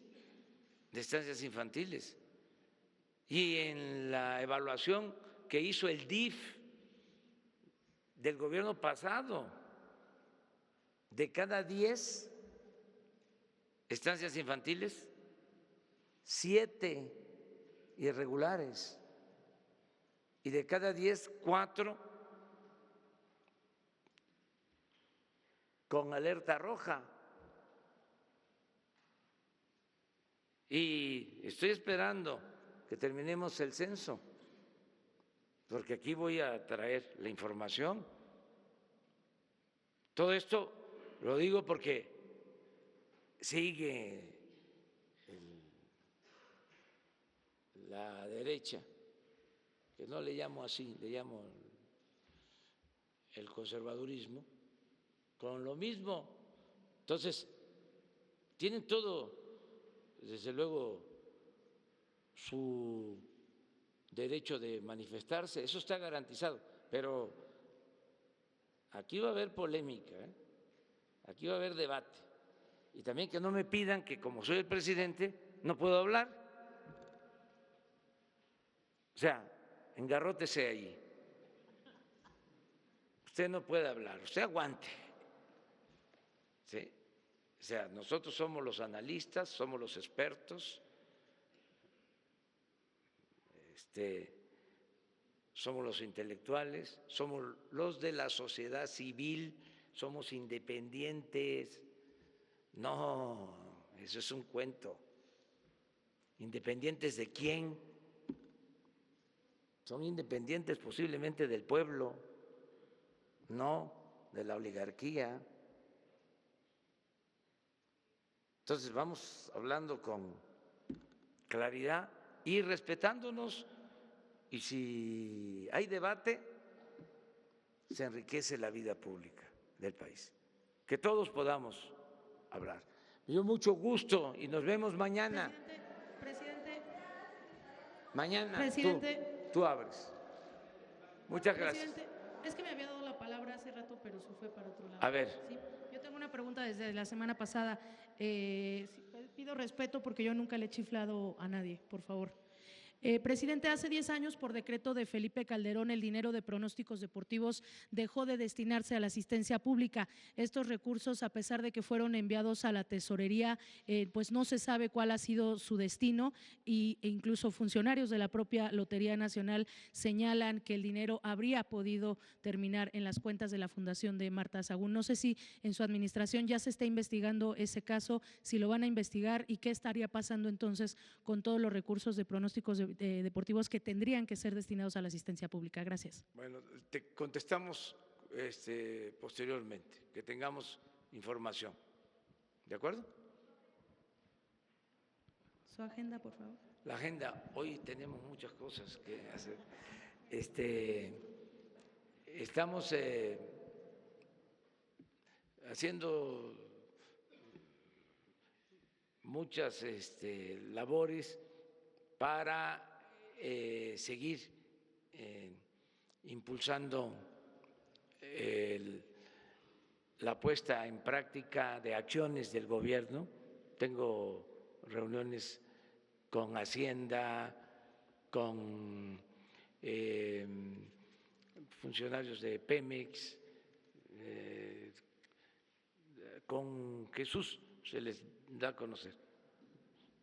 de estancias infantiles. Y en la evaluación que hizo el DIF del gobierno pasado, de cada 10 estancias infantiles, 7 irregulares, y de cada 10, 4 con alerta roja. Y estoy esperando que terminemos el censo, porque aquí voy a traer la información. Todo esto lo digo porque sigue la derecha, que no le llamo así, le llamo el conservadurismo, con lo mismo. Entonces, tienen todo, desde luego, su derecho de manifestarse, eso está garantizado, pero aquí va a haber polémica, aquí va a haber debate, y también que no me pidan que como soy el presidente no puedo hablar. O sea, engarrótese ahí. Usted no puede hablar, usted aguante. ¿Sí? O sea, nosotros somos los analistas, somos los expertos, somos los intelectuales, somos los de la sociedad civil, somos independientes. No, eso es un cuento. ¿Independientes de quién? Son independientes posiblemente del pueblo, no de la oligarquía. Entonces vamos hablando con claridad y respetándonos, y si hay debate, se enriquece la vida pública del país. Que todos podamos hablar. Me dio mucho gusto y nos vemos mañana. Presidente. Mañana Presidente. tú abres. Muchas gracias. Presidente, es que me había dado la palabra hace rato, pero se fue para otro lado. A ver. ¿Sí? Yo tengo una pregunta desde la semana pasada. Pido respeto porque yo nunca le he chiflado a nadie, por favor. Presidente, hace 10 años, por decreto de Felipe Calderón, el dinero de pronósticos deportivos dejó de destinarse a la asistencia pública. Estos recursos, a pesar de que fueron enviados a la tesorería, pues no se sabe cuál ha sido su destino, e incluso funcionarios de la propia Lotería Nacional señalan que el dinero habría podido terminar en las cuentas de la Fundación de Marta Sahagún. No sé si en su administración ya se está investigando ese caso, si lo van a investigar, y qué estaría pasando entonces con todos los recursos de pronósticos deportivos que tendrían que ser destinados a la asistencia pública. Gracias. Bueno, te contestamos posteriormente, que tengamos información. ¿De acuerdo? Su agenda, por favor. La agenda, hoy tenemos muchas cosas que hacer. Estamos haciendo muchas labores para seguir impulsando la puesta en práctica de acciones del gobierno. Tengo reuniones con Hacienda, con funcionarios de Pemex, con Jesús se les da a conocer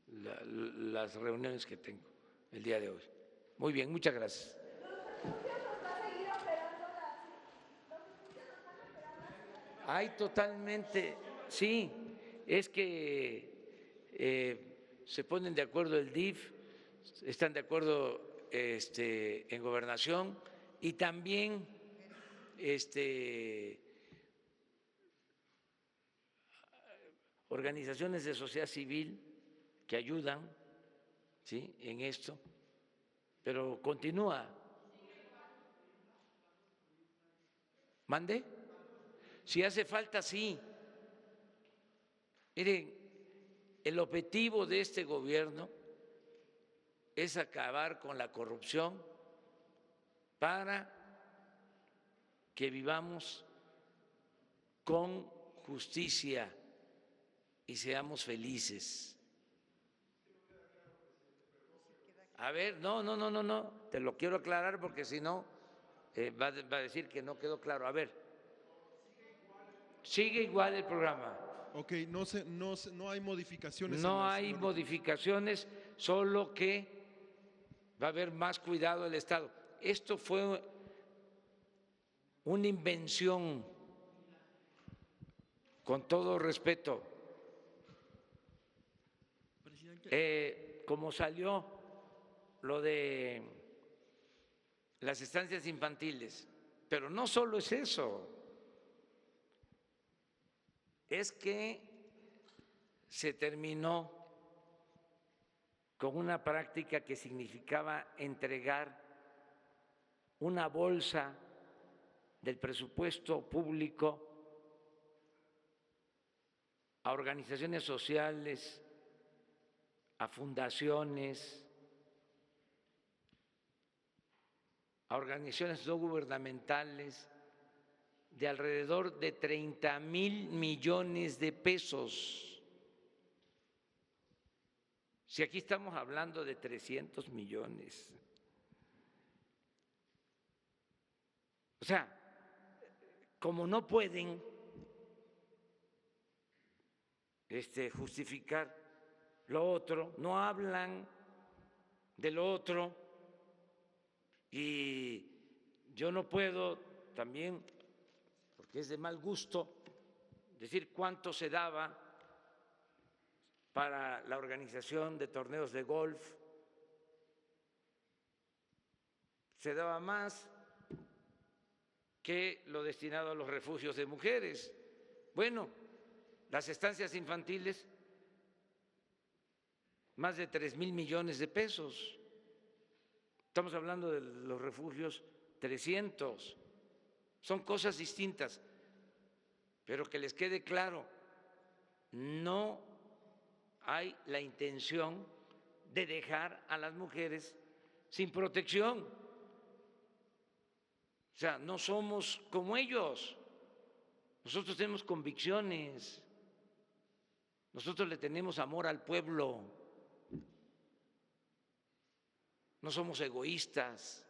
las reuniones que tengo el día de hoy. Muy bien, muchas gracias. Hay totalmente, sí, es que se ponen de acuerdo el DIF, están de acuerdo en Gobernación, y también organizaciones de sociedad civil que ayudan, ¿sí?, en esto, pero continúa. ¿Mande? Si hace falta, sí. Miren, el objetivo de este gobierno es acabar con la corrupción para que vivamos con justicia y seamos felices. A ver, no, te lo quiero aclarar porque si no va a decir que no quedó claro. A ver, sigue igual el programa. Ok, no hay modificaciones. No hay modificaciones, solo que va a haber más cuidado del Estado. Esto fue una invención, con todo respeto, como salió lo de las estancias infantiles, pero no solo es eso, es que se terminó con una práctica que significaba entregar una bolsa del presupuesto público a organizaciones sociales, a fundaciones, a organizaciones no gubernamentales, de alrededor de 30,000 millones de pesos. Si aquí estamos hablando de 300 millones. O sea, como no pueden justificar lo otro, no hablan de lo otro, y yo no puedo también, porque es de mal gusto, decir cuánto se daba para la organización de torneos de golf. Se daba más que lo destinado a los refugios de mujeres. Bueno, las estancias infantiles, más de 3,000 millones de pesos. Estamos hablando de los refugios, 300. Son cosas distintas, pero que les quede claro, no hay la intención de dejar a las mujeres sin protección. O sea, no somos como ellos. Nosotros tenemos convicciones. Nosotros le tenemos amor al pueblo. No somos egoístas.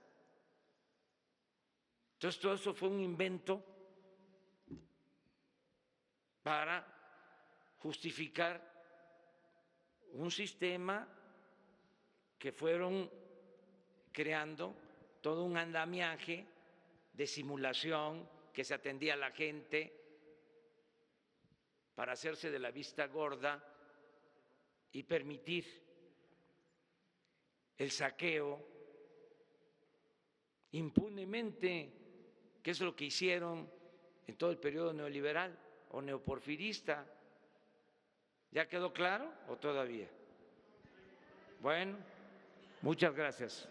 Entonces, todo eso fue un invento para justificar un sistema que fueron creando todo un andamiaje de simulación, que se atendía a la gente para hacerse de la vista gorda y permitir el saqueo impunemente, que es lo que hicieron en todo el periodo neoliberal o neoporfirista. ¿Ya quedó claro o todavía? Bueno, muchas gracias.